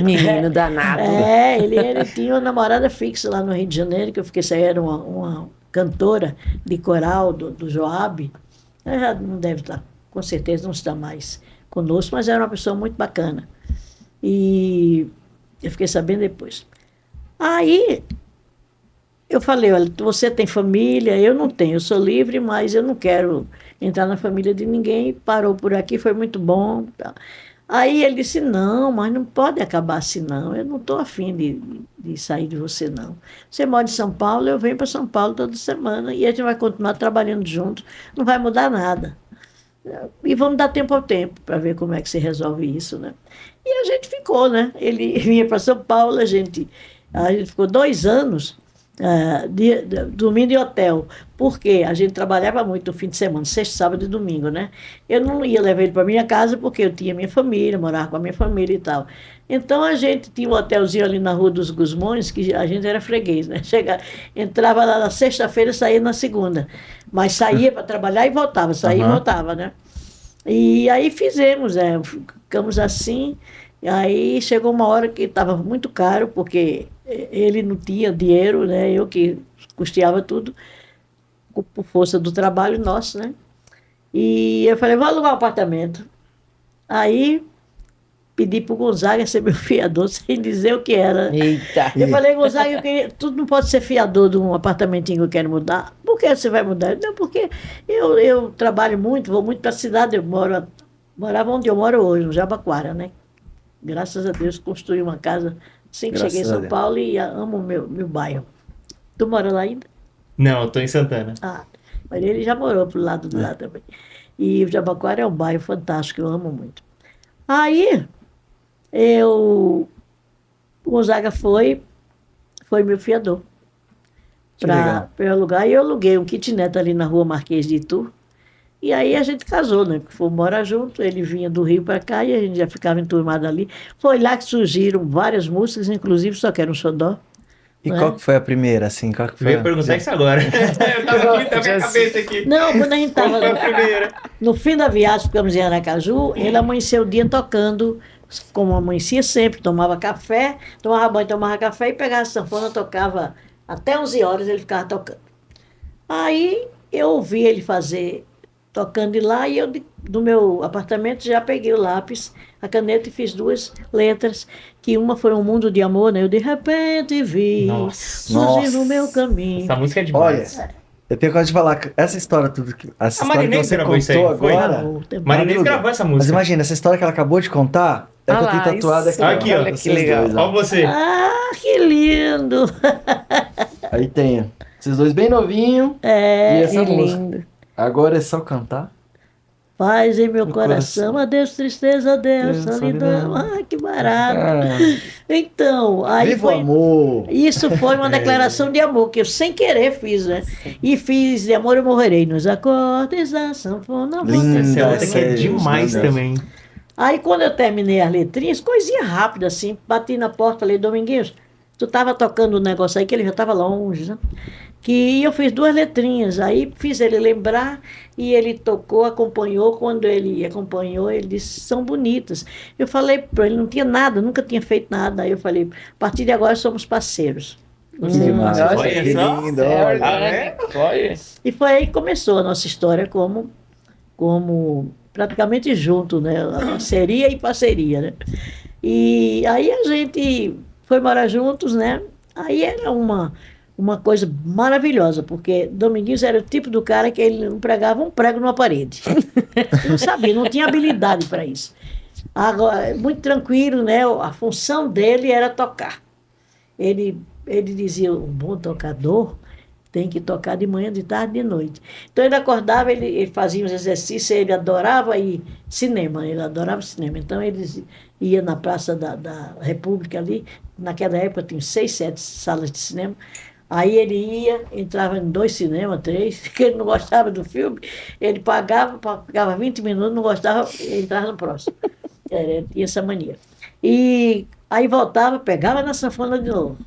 Menino danado. Ele tinha uma namorada fixa lá no Rio de Janeiro, que eu fiquei sabendo, era uma cantora de coral do Joab. Ela já não deve estar, com certeza não está mais conosco, mas era uma pessoa muito bacana. E eu fiquei sabendo depois. Aí eu falei: olha, você tem família, eu não tenho, eu sou livre, mas eu não quero entrar na família de ninguém. Parou por aqui, foi muito bom. Tá. Aí ele disse: não, mas não pode acabar assim não, eu não estou afim de sair de você não. Você mora em São Paulo, eu venho para São Paulo toda semana e a gente vai continuar trabalhando juntos, não vai mudar nada. E vamos dar tempo ao tempo para ver como é que se resolve isso, né? E a gente ficou, né? Ele vinha para São Paulo, a gente ficou 2 anos dormindo em hotel, porque a gente trabalhava muito no fim de semana, sexta, sábado e domingo, né? Eu não ia levar ele para minha casa porque eu tinha minha família, morava com a minha família e tal. Então a gente tinha um hotelzinho ali na Rua dos Gusmões, que a gente era freguês, né? Entrava lá na sexta-feira, saía na segunda, mas saía para trabalhar e voltava, saía e voltava, né? E aí fizemos, ficamos assim. E aí chegou uma hora que estava muito caro, porque ele não tinha dinheiro, né? Eu que custeava tudo, por força do trabalho nosso, né? E eu falei: vou alugar um apartamento. Aí pedi para o Gonzaga ser meu fiador, sem dizer o que era. Eita. Eu falei: Gonzaga, tudo não pode ser fiador de um apartamentinho que eu quero mudar. Por que você vai mudar? Não, porque eu trabalho muito, vou muito para a cidade, morava onde eu moro hoje, no Jabaquara, né? Graças a Deus construí uma casa assim que cheguei em São Paulo e amo o meu bairro. Tu mora lá ainda? Não, eu tô em Santana. Mas ele já morou pro lado de lá também. E o Jabaquara é um bairro fantástico, eu amo muito. Aí, o Gonzaga foi meu fiador para eu alugar. E eu aluguei um kitnet ali na Rua Marquês de Itu. E aí a gente casou, né? Porque fomos morar junto, ele vinha do Rio para cá e a gente já ficava enturmado ali. Foi lá que surgiram várias músicas, inclusive Só Quero um Xodó. E né? qual que foi a primeira, assim? Qual que Eu foi? ia perguntar isso agora. Eu tava aqui, tá minha cabeça aqui. Não, quando a gente Qual estava foi a primeira? no fim da viagem, ficamos em Aracaju, ele amanheceu o dia tocando, como amanhecia sempre, tomava café, tomava banho, tomava café e pegava a sanfona, tocava até 11 horas, ele ficava tocando. Aí eu ouvi ele fazer, tocando de lá, e eu do meu apartamento já peguei o lápis, a caneta e fiz 2 letras, que uma foi Um Mundo de Amor, né? Eu de repente vi Nossa. surgir no Nossa. meu caminho. Essa música é demais. Olha, eu tenho que te falar, que essa história tudo, essa A história que Marinês você gravou isso aí, contou não foi? agora... Marinês Madruga. gravou essa Mas música. imagina, essa história que ela acabou de contar, é que eu tenho tatuado aqui. Aqui, ó. Olha que vocês legal. dois, ó. Ó você. Ah, que lindo! Aí tem, ó, esses dois bem novinhos e essa Que música. lindo. Agora é só cantar. Paz em meu No coração, coração. adeus tristeza, adeus Adeus, solidão. solidão. Ah, que barato. Ah, Então, aí viva o foi... amor! Isso foi uma declaração de amor, que eu sem querer fiz, né? E fiz De Amor Eu Morrerei, nos acordes da sanfona. Linda. Essa é outra que é Essa é demais linda. também. Aí quando eu terminei as letrinhas, coisinha rápida assim, bati na porta, falei, Dominguinhos, tu tava tocando um negócio aí que ele já tava longe, né? Que eu fiz 2 letrinhas, aí fiz ele lembrar e ele tocou, acompanhou. Quando ele acompanhou, ele disse, são bonitas. Eu falei para ele, não tinha nada, nunca tinha feito nada. Aí eu falei, a partir de agora somos parceiros. Que demais. olha Que só. lindo, É olha. orgânico, olha. E foi aí que começou a nossa história como praticamente junto, né? Parceria e parceria, né? E aí a gente foi morar juntos, né? Aí era uma coisa maravilhosa, porque Dominguinhos era o tipo do cara que ele não pregava um prego numa parede. Não sabia, não tinha habilidade para isso. Agora, muito tranquilo, né? A função dele era tocar. Ele dizia, um bom tocador tem que tocar de manhã, de tarde, de noite. Então ele acordava, ele fazia os exercícios, ele adorava ir cinema, ele adorava cinema. Então ele ia na Praça da República ali, naquela época tinha 6, 7 salas de cinema. Aí ele ia, entrava em 2 cinemas, 3, que ele não gostava do filme, ele pagava 20 minutos, não gostava, ele entrava no próximo. Tinha essa mania. E aí voltava, pegava na sanfona de novo.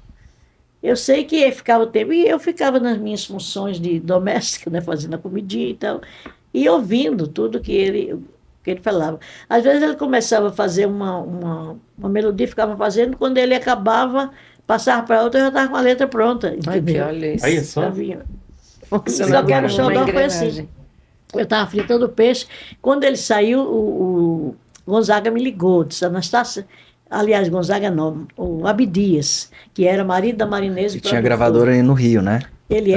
Eu sei que ele ficava o tempo, e eu ficava nas minhas funções de doméstica, né, fazendo a comidinha e tal, e ouvindo tudo que ele falava. Às vezes ele começava a fazer uma melodia, ficava fazendo, quando ele acabava, passava para outra, eu já estava com a letra pronta. Aqui, Entendeu? olha isso. Olha só. Já vinha. Funciona Só que era como o xodó uma foi assim. engrenagem. Eu estava fritando peixe. Quando ele saiu, o Gonzaga me ligou, disse, Anastácia, aliás, Gonzaga não, o Abdias, que era marido da Marinês. E tinha gravadora aí no Rio, né? Ele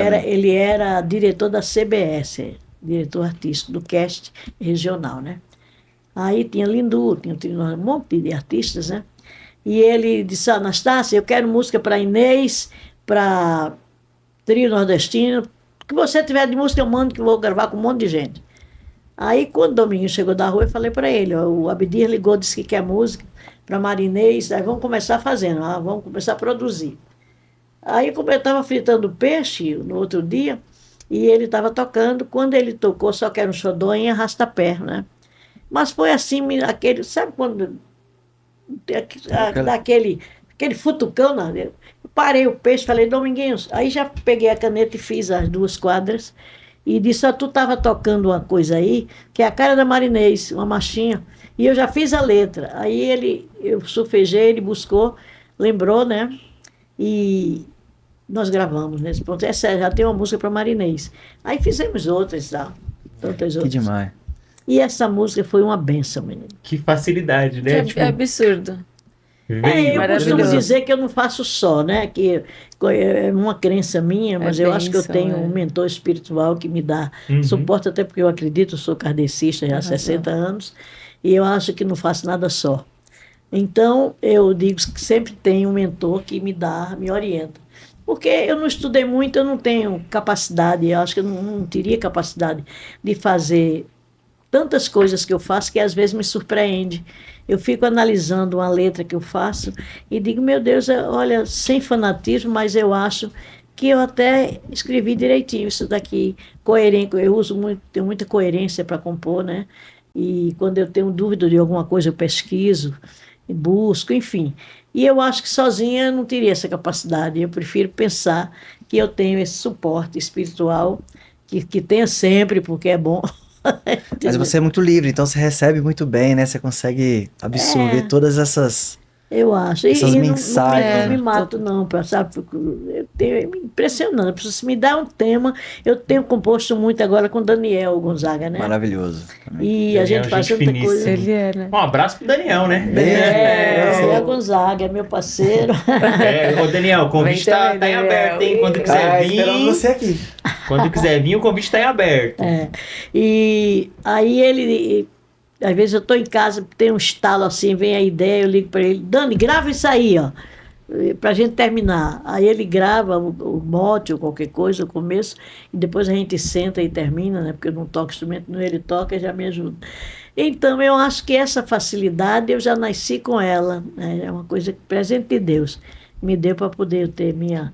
era diretor da CBS, diretor artístico do cast regional, né? Aí tinha Lindu, tinha um monte de artistas, né? E ele disse, Anastácia, eu quero música para Inês, para Trio Nordestino, o que você tiver de música eu mando, que eu vou gravar com um monte de gente. Aí, quando o Domingo chegou da rua, eu falei para ele, ó, o Abdias ligou, disse que quer música para Marinês, aí vamos começar fazendo, vamos começar a produzir. Aí, como eu estava fritando peixe no outro dia, e ele estava tocando, quando ele tocou, só que era um xodó em arrasta-pé, né? Mas foi assim, aquele, sabe quando dá aquele futucão, né? Eu parei o peixe, falei, Dominguinhos, aí já peguei a caneta e fiz as 2 quadras, e disse, tu estava tocando uma coisa aí, que é a cara da Marinês, uma marchinha, e eu já fiz a letra. Aí eu sulfejei, ele buscou, lembrou, né? E nós gravamos nesse ponto. Essa já tem uma música para Marinês. Aí fizemos outras, tá? Tantas Que outras. demais. E essa música foi uma benção, menino. Que facilidade, né? É absurdo. Eu Maravilhoso. costumo dizer que eu não faço só, né? Que é uma crença minha, mas eu acho que eu bênção, tenho é. um mentor espiritual que me dá Uhum. suporte, até porque eu acredito, eu sou kardecista já há 60 anos, e eu acho que não faço nada só. Então, eu digo que sempre tenho um mentor que me orienta. Porque eu não estudei muito, eu não tenho capacidade, eu acho que eu não teria capacidade de fazer tantas coisas que eu faço que às vezes me surpreende. Eu fico analisando uma letra que eu faço e digo, meu Deus, olha, sem fanatismo, mas eu acho que eu até escrevi direitinho isso daqui, coerente, eu uso muito, tenho muita coerência para compor, né? E quando eu tenho dúvida de alguma coisa, eu pesquiso. busco, enfim. E eu acho que sozinha eu não teria essa capacidade. Eu prefiro pensar que eu tenho esse suporte espiritual, que tenha sempre, porque é bom. Mas você é muito livre, então você recebe muito bem, né? Você consegue absorver todas essas... Eu acho. Essas E mensagens. não me mato, não, sabe? É impressionante. Se me dá um tema, eu tenho composto muito agora com Daniel Gonzaga, né? Maravilhoso. E a Daniel, gente faz gente tanta finíssima. coisa. Ele é, né? Um abraço pro Daniel, né? Daniel Gonzaga, é meu parceiro. Ô Daniel, o convite Vem tá também, em Daniel. aberto, hein? Quando quiser esperamos vir, você aqui. quando quiser vir, o convite tá em aberto. E aí ele, às vezes eu estou em casa, tem um estalo assim, vem a ideia, eu ligo para ele, Dani, grava isso aí, ó, para a gente terminar. Aí ele grava o mote ou qualquer coisa, o começo, e depois a gente senta e termina, né? Porque eu não toco instrumento, não ele toca, já me ajuda. Então eu acho que essa facilidade eu já nasci com ela, né? É uma coisa presente de Deus. Me deu para poder ter minha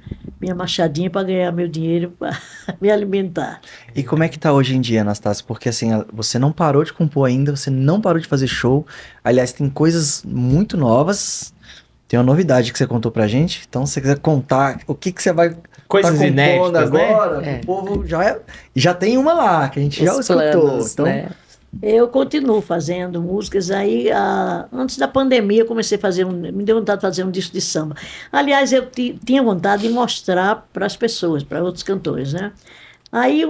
machadinha para ganhar meu dinheiro para me alimentar. E como é que tá hoje em dia, Anastácia? Porque assim, você não parou de compor ainda, você não parou de fazer show. Aliás, tem coisas muito novas. Tem uma novidade que você contou pra gente. Então, se você quiser contar o que você vai Coisas compondo inéditas, né? agora, É. o povo já tem uma lá, que a gente já Os escutou. planos, Então, né? Eu continuo fazendo músicas. Aí, antes da pandemia, eu comecei a fazer me deu vontade de fazer um disco de samba. Aliás, eu tinha vontade de mostrar para as pessoas, para outros cantores, né? Aí,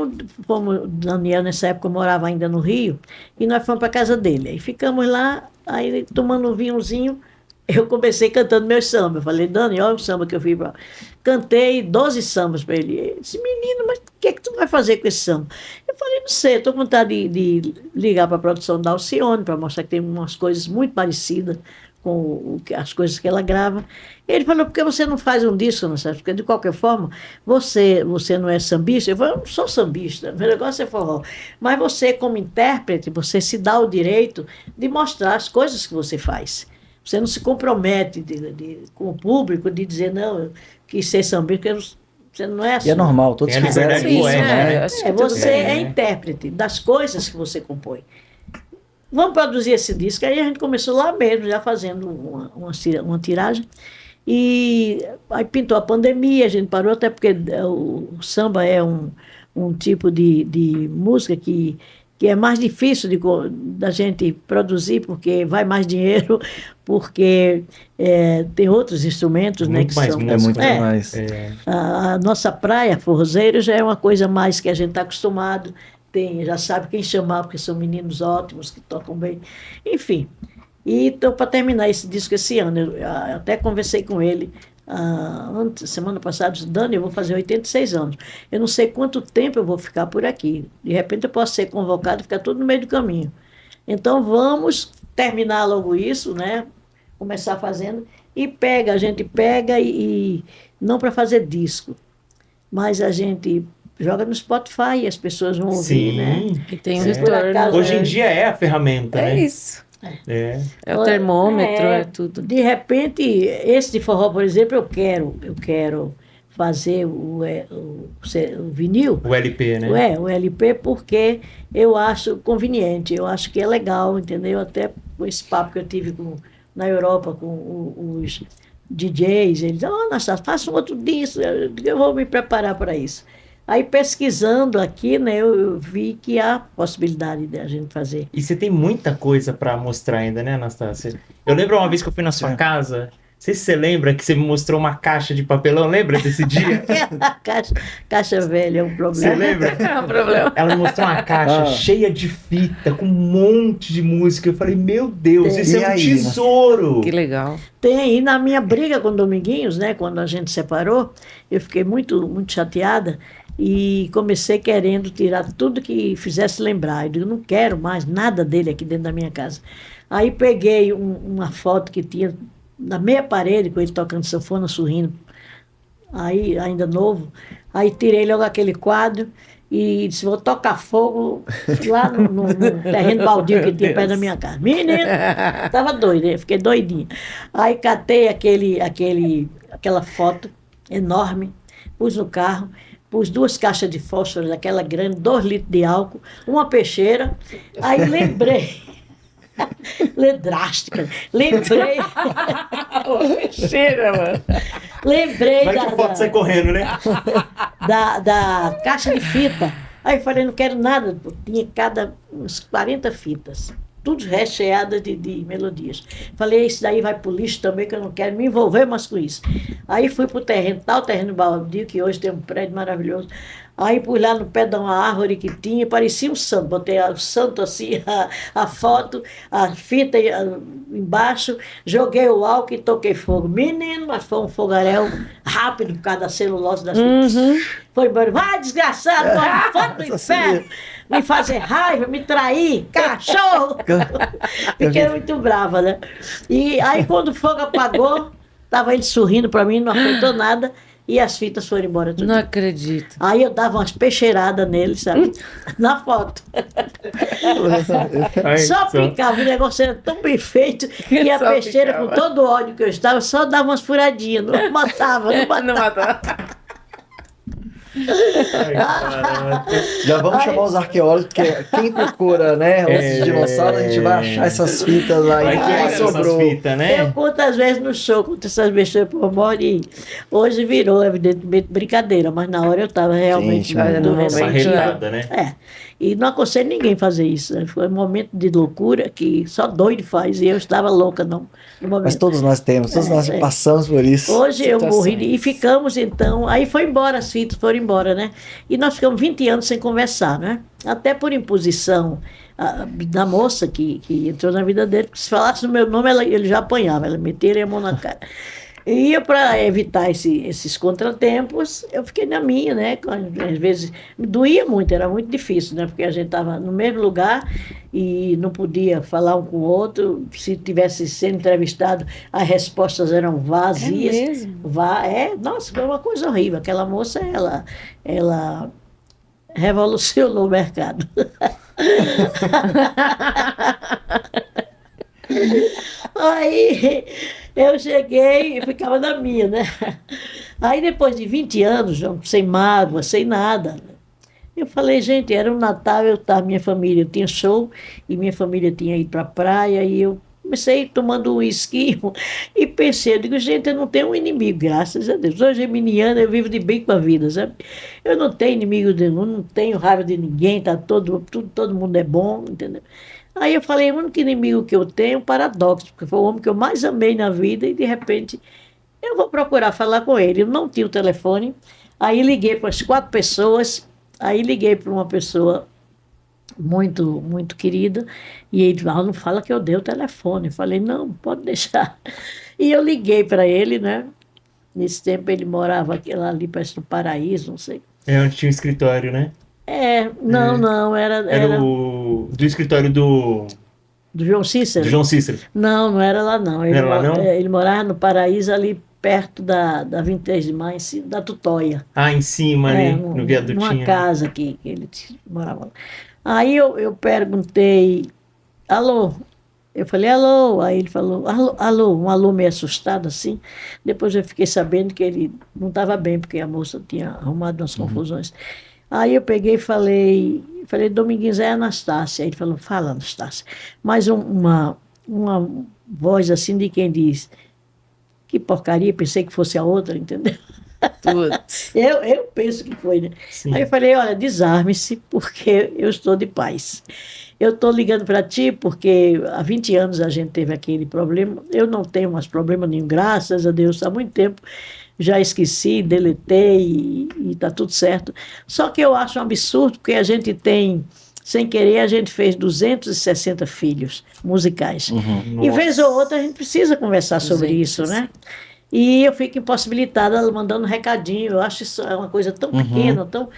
como o Daniel, nessa época, morava ainda no Rio, e nós fomos para a casa dele. Aí ficamos lá, aí tomando um vinhozinho, eu comecei cantando meus sambas. Eu falei, Dani, olha o samba que eu fiz. Cantei 12 sambas para ele. Ele disse, menino, mas o que é que tu vai fazer com esse samba? Eu falei, não sei, estou com vontade de ligar para a produção da Alcione, para mostrar que tem umas coisas muito parecidas com as coisas que ela grava. Ele falou, por que você não faz um disco, não sabe? Porque, de qualquer forma, você não é sambista. Eu falei, eu não sou sambista, meu negócio é forró. Mas você, como intérprete, você se dá o direito de mostrar as coisas que você faz. Você não se compromete com o público de dizer, não, eu quis ser sambista, porque você não é assim. e é normal, todos Tem a fizeram liberdade isso, poética, né? né? acho que tudo Você bem, é né? intérprete das coisas que você compõe. Vamos produzir esse disco. Aí a gente começou lá mesmo, já fazendo uma tiragem. E aí pintou a pandemia, a gente parou, até porque o samba é um tipo de música que é mais difícil da gente produzir, porque vai mais dinheiro, porque tem outros instrumentos, né, Muito que mais são... música. É muito É. mais. A nossa praia, forrozeiro, já é uma coisa mais que a gente está acostumado, já sabe quem chamar, porque são meninos ótimos, que tocam bem, enfim. E então, para terminar esse disco esse ano, eu até conversei com ele semana passada, disse, Dani, eu vou fazer 86 anos, eu não sei quanto tempo eu vou ficar por aqui, de repente eu posso ser convocado e ficar tudo no meio do caminho. Então vamos terminar logo isso, né? Começar fazendo, e a gente pega e não para fazer disco, mas a gente joga no Spotify e as pessoas vão ouvir, né? Sim. E tem um Se por retorno. acaso Hoje em dia é a ferramenta, É né? isso. É. É o termômetro, é tudo. De repente, esse de forró, por exemplo, eu quero fazer o vinil, O LP, né? o LP, porque eu acho conveniente, eu acho que é legal, entendeu? Até com esse papo que eu tive na Europa com os DJs, eles disseram, Anastácio, faça um outro disco, eu vou me preparar para isso. Aí, pesquisando aqui, né, eu vi que há possibilidade de a gente fazer. E você tem muita coisa pra mostrar ainda, né, Anastácia? Eu lembro uma vez que eu fui na sua casa, não sei se você lembra que você me mostrou uma caixa de papelão, lembra desse dia? A caixa velha é um Você problema. lembra? É um problema. Ela me mostrou uma caixa cheia de fita, com um monte de música. Eu falei, meu Deus, isso E é um aí, tesouro! Que legal. Tem, e na minha briga com o Dominguinhos, né, quando a gente separou, eu fiquei muito, muito chateada e comecei querendo tirar tudo que fizesse lembrar. Eu digo, não quero mais nada dele aqui dentro da minha casa. Aí peguei uma foto que tinha na meia parede, com ele tocando sanfona, sorrindo, aí ainda novo. Aí tirei logo aquele quadro e disse, vou tocar fogo lá no terreno baldio que tinha perto da minha casa. Menino, estava doido, eu fiquei doidinha. Aí catei aquela foto enorme, pus no carro, pus 2 caixas de fósforo daquela grande, 2 litros de álcool, uma peixeira. Aí lembrei drástica. Lembrei. Cheira, mano. Lembrei Vai que a foto sai correndo, né? da caixa de fita. Aí eu falei, não quero nada. Tinha uns 40 fitas. Tudo recheadas de melodias. Falei, isso daí vai pro lixo também, que eu não quero me envolver mais com isso. Aí fui pro terreno, tal terreno baldio, que hoje tem um prédio maravilhoso. Aí pus lá no pé de uma árvore que tinha, parecia um santo. Botei o santo assim, a foto, a fita embaixo, joguei o álcool e toquei fogo. Menino, mas foi um fogaréu rápido por causa da celulose das fitas. Foi embora, vai desgraçado, vai fogo do inferno, me fazer raiva, me trair, cachorro. Fiquei muito brava, né? E aí quando o fogo apagou, tava ele sorrindo para mim, não afetou nada. E as fitas foram embora tudo. Não acredito. Aí eu dava umas peixeiradas nele, sabe? Na foto. Só picava, o negócio era tão bem feito que a Só peixeira, picava. com todo o ódio que eu estava, só dava umas furadinhas, não matava, não matava. Não matava. Ai, caraca. Já vamos chamar os arqueólogos, porque quem procura, né, os dinossauros, a gente vai achar essas fitas lá Vai e que que era essas sobrou. fitas, né? Eu conto às vezes no show, conto essas besteiras por morte e hoje virou, evidentemente, brincadeira, mas na hora eu estava realmente Gente, olha, no muito Uma momento, realidade, né? E não aconselho ninguém fazer isso, né? Foi um momento de loucura que só doido faz, e eu estava louca no momento. Mas todos nós temos, todos nós passamos por isso. Hoje eu morri Situações. e ficamos então, aí foi embora, as fitas foram embora, né? E nós ficamos 20 anos sem conversar, né? Até por imposição da moça que entrou na vida dele, porque se falasse o meu nome, ele já apanhava, ela metia a mão na cara. E eu, para evitar esses contratempos, eu fiquei na minha, né? Às vezes me doía muito, era muito difícil, né? Porque a gente estava no mesmo lugar e não podia falar um com o outro. Se tivesse sendo entrevistado, as respostas eram vazias. É mesmo? Nossa, foi uma coisa horrível. Aquela moça, ela revolucionou o mercado. Aí eu cheguei e ficava na minha, né? Aí depois de 20 anos, sem mágoa, sem nada, eu falei, gente, era um Natal, minha família, eu tinha show e minha família tinha ido para a praia e eu comecei tomando um uísque e pensei, eu digo, gente, eu não tenho um inimigo, graças a Deus. Hoje, geminiana, eu vivo de bem com a vida, sabe? Eu não tenho inimigo nenhum, não tenho raiva de ninguém, tá todo mundo é bom, entendeu? Aí eu falei, o único inimigo que eu tenho é um paradoxo, porque foi o homem que eu mais amei na vida e, de repente, eu vou procurar falar com ele. Eu não tinha o telefone, aí liguei para as 4 pessoas, aí liguei para uma pessoa muito, muito querida, e ele falou, não fala que eu dei o telefone. Eu falei, não, pode deixar. E eu liguei para ele, né? Nesse tempo ele morava ali perto do Paraíso, não sei. É onde tinha o escritório, né? Não, era Era o do escritório do do João Cícero. João Cícero. Não era lá não. Não era lá, não? Ele morava no Paraíso, ali perto da 23 de maio, da Tutóia. Ah, em cima ali, no viadutinho. Numa casa que ele morava lá. Aí eu perguntei, alô? Eu falei, alô? Aí ele falou, alô, um alô meio assustado assim. Depois eu fiquei sabendo que ele não estava bem, porque a moça tinha arrumado umas confusões. Aí eu peguei e falei, Dominguinhos, é Anastácia. Aí ele falou, fala, Anastácia. Mas uma voz assim de quem diz, que porcaria, pensei que fosse a outra, entendeu? Putz. Eu penso que foi, né? Sim. Aí eu falei, olha, desarme-se, porque eu estou de paz. Eu estou ligando para ti porque há 20 anos a gente teve aquele problema. Eu não tenho mais problema nenhum, graças a Deus, há muito tempo. Já esqueci, deletei e está tudo certo. Só que eu acho um absurdo, porque a gente tem, sem querer, a gente fez 260 filhos musicais. Uhum. E vez ou outra a gente precisa conversar sobre isso, né? E eu fico impossibilitada mandando recadinho. Eu acho isso é uma coisa tão pequena, tão...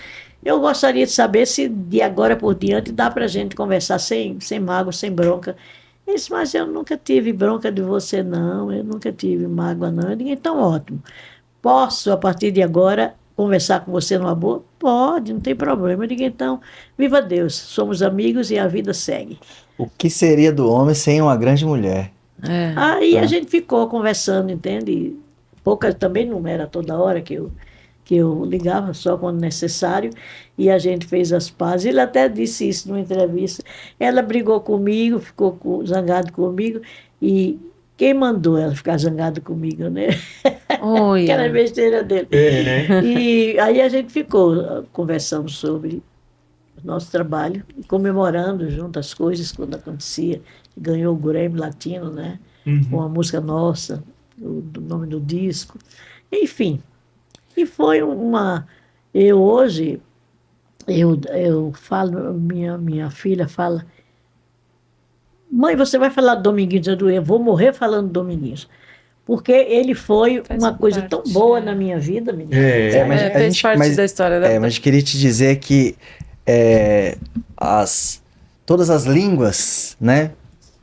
Eu gostaria de saber se de agora por diante dá para a gente conversar sem mágoa, sem bronca. Ele disse, mas eu nunca tive bronca de você, não. Eu nunca tive mágoa, não. Eu digo, então, ótimo. Posso, a partir de agora, conversar com você numa boa? Pode, não tem problema. Eu digo, então, viva Deus. Somos amigos e a vida segue. O que seria do homem sem uma grande mulher? É. Aí a gente ficou conversando, entende? Pouca também não era toda hora que que eu ligava só quando necessário, e a gente fez as pazes. Ele até disse isso numa entrevista. Ela brigou comigo, ficou zangado comigo, e quem mandou ela ficar zangada comigo, né? Aquela Olha. besteira dele. É, né? E aí a gente ficou conversando sobre o nosso trabalho, e comemorando junto as coisas quando acontecia. Ganhou o Grammy Latino, né? Com a música nossa, do nome do disco. Enfim, e foi uma... eu falo, minha filha fala, mãe, você vai falar do Dominguinhos? Eu vou morrer falando do Dominguinhos. Porque ele foi Faz uma coisa parte, tão boa na minha vida, menina. Mas a fez gente- parte mas- da história da mas eu queria te dizer que é, todas as línguas, né?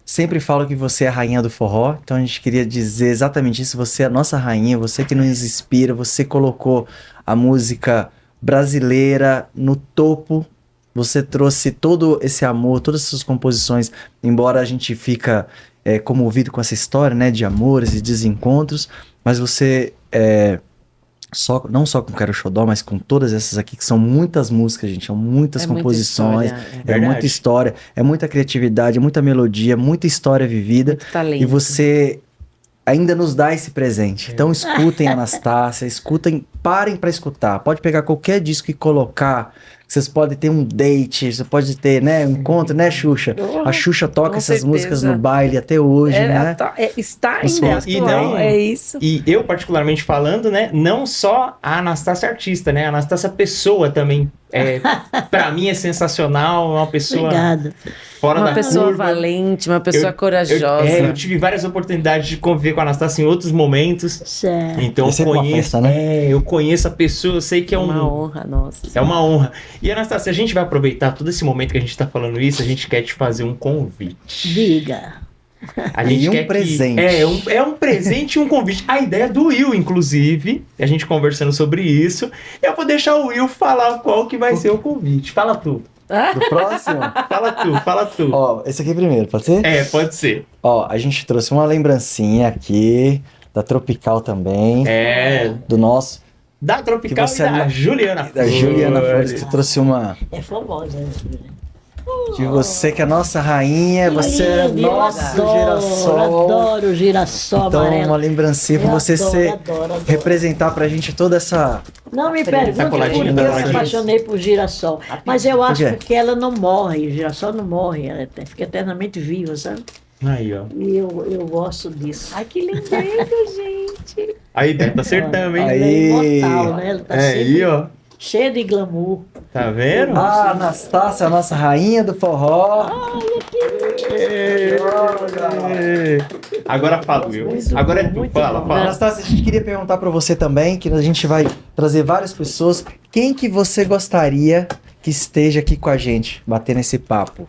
Sempre falam que você é a rainha do forró, então a gente queria dizer exatamente isso. Você é a nossa rainha, você que nos inspira, você colocou a música brasileira no topo, você trouxe todo esse amor, todas essas composições, embora a gente fica comovido com essa história, né, de amores e desencontros, mas você não só com Quero Xodó, mas com todas essas aqui, que são muitas músicas, gente, são muitas muita composições, história, é Verdade. muita história, é muita criatividade, é muita melodia, muita história vivida, muito talento. e você ainda nos dá esse presente. Então escutem Anastácia, escutem, parem pra escutar. Pode pegar qualquer disco e colocar. Vocês podem ter um date, você pode ter, né, um encontro, né, Xuxa? A Xuxa toca com essas certeza. músicas no baile até hoje, né? Está Os ainda fãs que atual, não. é isso. E eu, particularmente falando, né, não só a Anastácia artista, né, a Anastácia pessoa também, pra mim é sensacional, é uma pessoa Obrigada. fora Uma da pessoa curva. valente, uma pessoa corajosa. Eu tive várias oportunidades de conviver com a Anastácia em outros momentos, Certo. então É eu sempre uma conheço, festa, né? eu conheço a pessoa, eu sei que é uma um... honra, nossa. É uma honra. E Anastácia, a gente vai aproveitar todo esse momento que a gente tá falando isso, a gente quer te fazer um convite. Diga. A gente E um quer presente. É um presente e um convite. A ideia do Will, inclusive, a gente conversando sobre isso. Eu vou deixar o Will falar qual que vai ser o convite. Fala tu. Do próximo? Fala tu. Ó, esse aqui primeiro, pode ser? Pode ser. Ó, a gente trouxe uma lembrancinha aqui, da Tropical também, do nosso, Da Tropical Que você e da é Juliana da Juliana Flores, que trouxe uma É famosa, né, Juliana? de você que é nossa rainha, você é Linda, eu nosso adoro, girassol. Adoro girassol Então, amarelo. uma lembrancinha pra Eu você adoro. representar pra gente toda essa... Não me pergunte Tá por que coladinho, eu tá me coladinho. apaixonei por girassol. Mas eu acho Por quê? que ela não morre, o girassol não morre, ela fica eternamente viva, sabe? Aí, ó. E eu gosto disso. Ai, que lindeza, gente. Aí, Beto, acertamos, hein? Ela Aí. é imortal, né? Ela tá Aí, sempre ó. cheia de glamour. Tá vendo? Ah, Anastácia, a nossa rainha do forró. Agora fala, Will. Muito Agora é bom, tu. muito Fala, bom. fala. Anastácia, a gente queria perguntar pra você também, que a gente vai trazer várias pessoas. Quem que você gostaria que esteja aqui com a gente, batendo esse papo?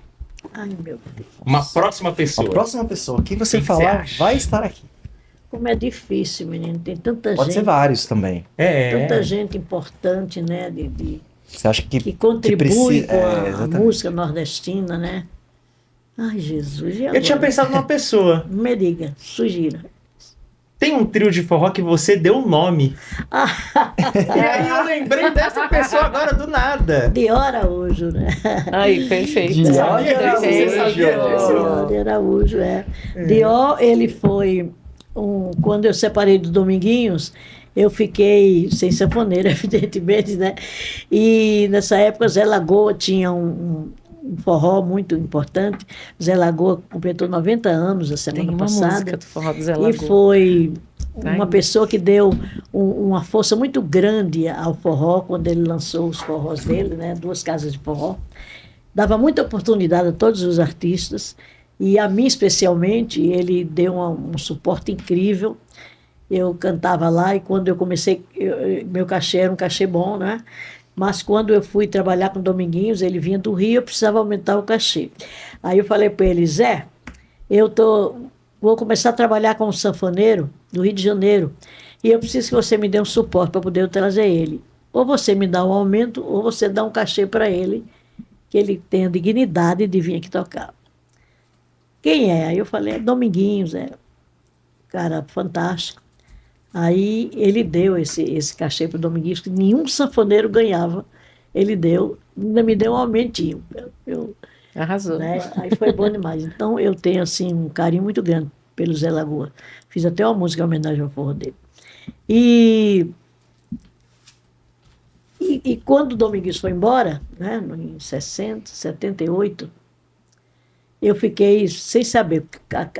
Ai, meu Deus. Uma próxima A pessoa. próxima pessoa, quem você Quem que falar, você acha? vai estar aqui. Como é difícil, menino. Tem tanta Pode ser gente. vários também. Tanta gente importante, né? Você acha que Que contribui precisa- com a exatamente. música nordestina, né? Ai, Jesus. E Eu tinha agora? pensado numa pessoa. Não me diga, sugira. Tem um trio de forró que você deu o nome. E aí eu lembrei dessa pessoa agora do nada. De Araújo, né? Ai, perfeito. De Sabia disso? Você sabia disso? De Araújo, é. Dió, ele foi quando eu separei do Dominguinhos, eu fiquei sem sanfoneira, evidentemente, né? E nessa época Zé Lagoa tinha um forró muito importante. Zé Lagoa completou 90 anos a Tem semana uma passada. música do Forró do Zé E Lagoa. foi Tá uma aí. pessoa que deu uma força muito grande ao forró quando ele lançou os forrós dele, né? 2 casas de forró. Dava muita oportunidade a todos os artistas e a mim especialmente ele deu um suporte incrível. Eu cantava lá e quando eu comecei, meu cachê era um cachê bom, né? Mas quando eu fui trabalhar com Dominguinhos, ele vinha do Rio, eu precisava aumentar o cachê. Aí eu falei para ele, Zé, vou começar a trabalhar com um sanfoneiro do Rio de Janeiro e eu preciso que você me dê um suporte para poder eu trazer ele. Ou você me dá um aumento, ou você dá um cachê para ele, que ele tenha dignidade de vir aqui tocar. Quem é? Aí eu falei, Dominguinhos, cara fantástico. Aí ele deu esse cachê para o Dominguinhos, que nenhum sanfoneiro ganhava. Ele deu, ainda me deu um aumentinho. Arrasou. Né? Aí foi bom demais. Então eu tenho assim um carinho muito grande pelo Zé Lagoa. Fiz até uma música em homenagem ao forró dele. E quando o Dominguinhos foi embora, né, em 78, eu fiquei sem saber.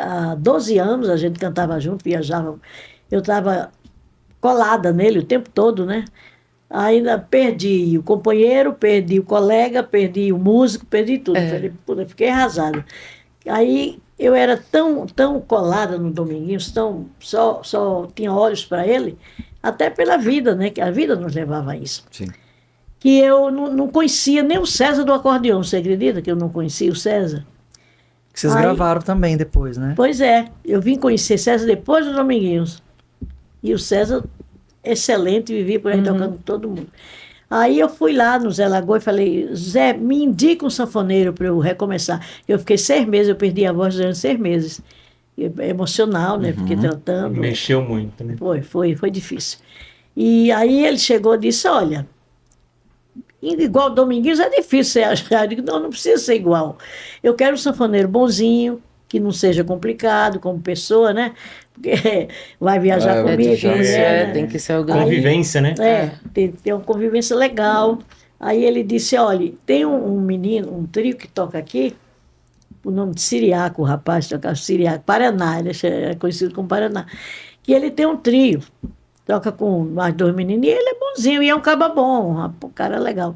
Há 12 anos a gente cantava junto, viajava. Eu estava colada nele o tempo todo, né? Ainda perdi o companheiro, perdi o colega, perdi o músico, perdi tudo. Eu fiquei arrasada. Aí eu era tão colada no Dominguinhos, só tinha olhos para ele, até pela vida, né? Que a vida nos levava a isso. Sim. Que eu não conhecia nem o César do acordeão. Você acredita que eu não conhecia o César? Que vocês gravaram também depois, né? Pois é, eu vim conhecer César depois do Dominguinhos. E o César, excelente, vivia por aí tocando com todo mundo. Aí eu fui lá no Zé Lagoa e falei, Zé, me indica um sanfoneiro para eu recomeçar. Eu fiquei 6 meses, eu perdi a voz durante 6 meses. Emocional, né? Fiquei tratando. Mexeu muito, né? Foi difícil. E aí ele chegou e disse, olha, igual o Dominguinhos é difícil você achar. Eu digo, não precisa ser igual. Eu quero um sanfoneiro bonzinho, que não seja complicado como pessoa, né? Porque vai viajar comigo. É difícil, mulher, né? tem que ser alguém. Convivência, né? Tem que ter uma convivência legal. Aí ele disse, olha, tem um menino, um trio que toca aqui, o nome de Siriaco, o rapaz toca Siriaco, Paraná, ele é conhecido como Paraná, que ele tem um trio, toca com mais 2 meninos, e ele é bonzinho, e é um caba bom, um cara legal.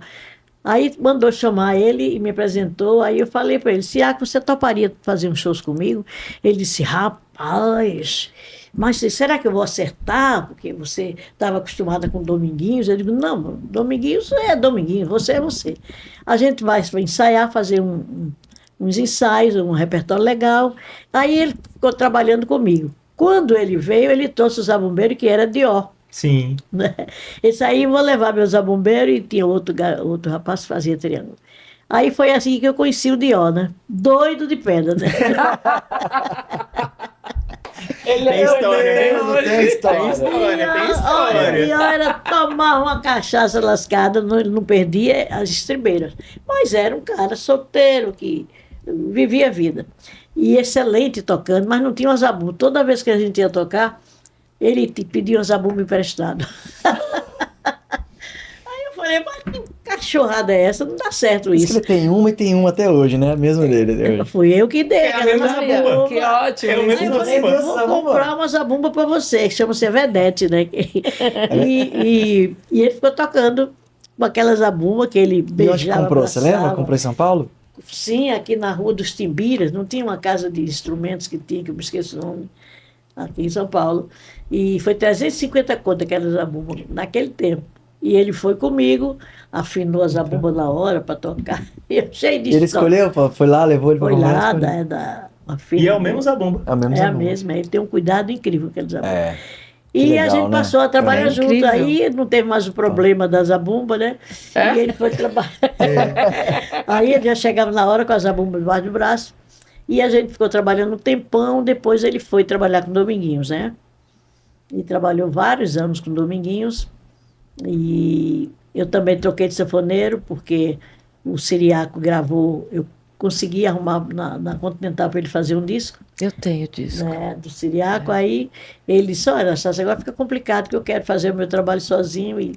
Aí mandou chamar ele e me apresentou, aí eu falei para ele, Siriaco, você toparia fazer uns shows comigo? Ele disse, rapaz, mas será que eu vou acertar? Porque você estava acostumada com Dominguinhos. Eu digo, não, Dominguinhos é Dominguinhos, você é você. A gente vai ensaiar, fazer uns ensaios, um repertório legal. Aí ele ficou trabalhando comigo. Quando ele veio, ele trouxe o zabumbeiro, que era Dior. Sim. Né? Esse aí, vou levar meu zabumbeiro, e tinha outro rapaz que fazia triângulo. Aí foi assim que eu conheci o Dior, né? Doido de pedra, né? Tem história, né? Tem história. Tem história. E era tomar uma cachaça lascada, ele não perdia as estribeiras. Mas era um cara solteiro que vivia a vida. E excelente tocando, mas não tinha uma zabumba. Toda vez que a gente ia tocar, ele te pedia uma zabumba emprestada. Aí eu falei, mas que cachorrada é essa? Não dá certo Diz que isso. ele tem uma e tem uma até hoje, né? Mesmo dele até hoje. Fui eu que dei. É a mesma zabumba. Que ótimo. É o mesmo Aí eu falei, zabumba. vou comprar uma zabumba para você, que chama-se Vedete, né? E ele ficou tocando com aquela zabumba que ele E onde beijava, comprou? Você lembra? abraçava. Comprou em São Paulo? Sim, aqui na Rua dos Timbiras, não tinha uma casa de instrumentos que tinha, que eu me esqueço o nome, aqui em São Paulo. E foi 350 conto aquela zabumba, naquele tempo. E ele foi comigo, afinou a zabumba na hora para tocar. Eu cheio de Ele história. escolheu? Foi lá, levou ele pra Foi comprar? lá, escolheu. uma E firma. é o mesmo zabumba. É o mesmo É a zabumba. mesma, ele tem um cuidado incrível com aquele zabumba. É. E Que a legal, gente né? passou a trabalhar É junto. incrível. Aí não teve mais o problema da zabumba, né? É? E ele foi trabalhar. Aí ele já chegava na hora com a zabumba debaixo do braço. E a gente ficou trabalhando um tempão. Depois ele foi trabalhar com Dominguinhos, né? E trabalhou vários anos com Dominguinhos. E eu também troquei de sanfoneiro, porque o Siriaco gravou. Eu consegui arrumar na Continental para ele fazer um disco. Eu tenho disso. Né, do Siriaco, aí ele disse, olha, Anastácia, agora fica complicado, que eu quero fazer o meu trabalho sozinho e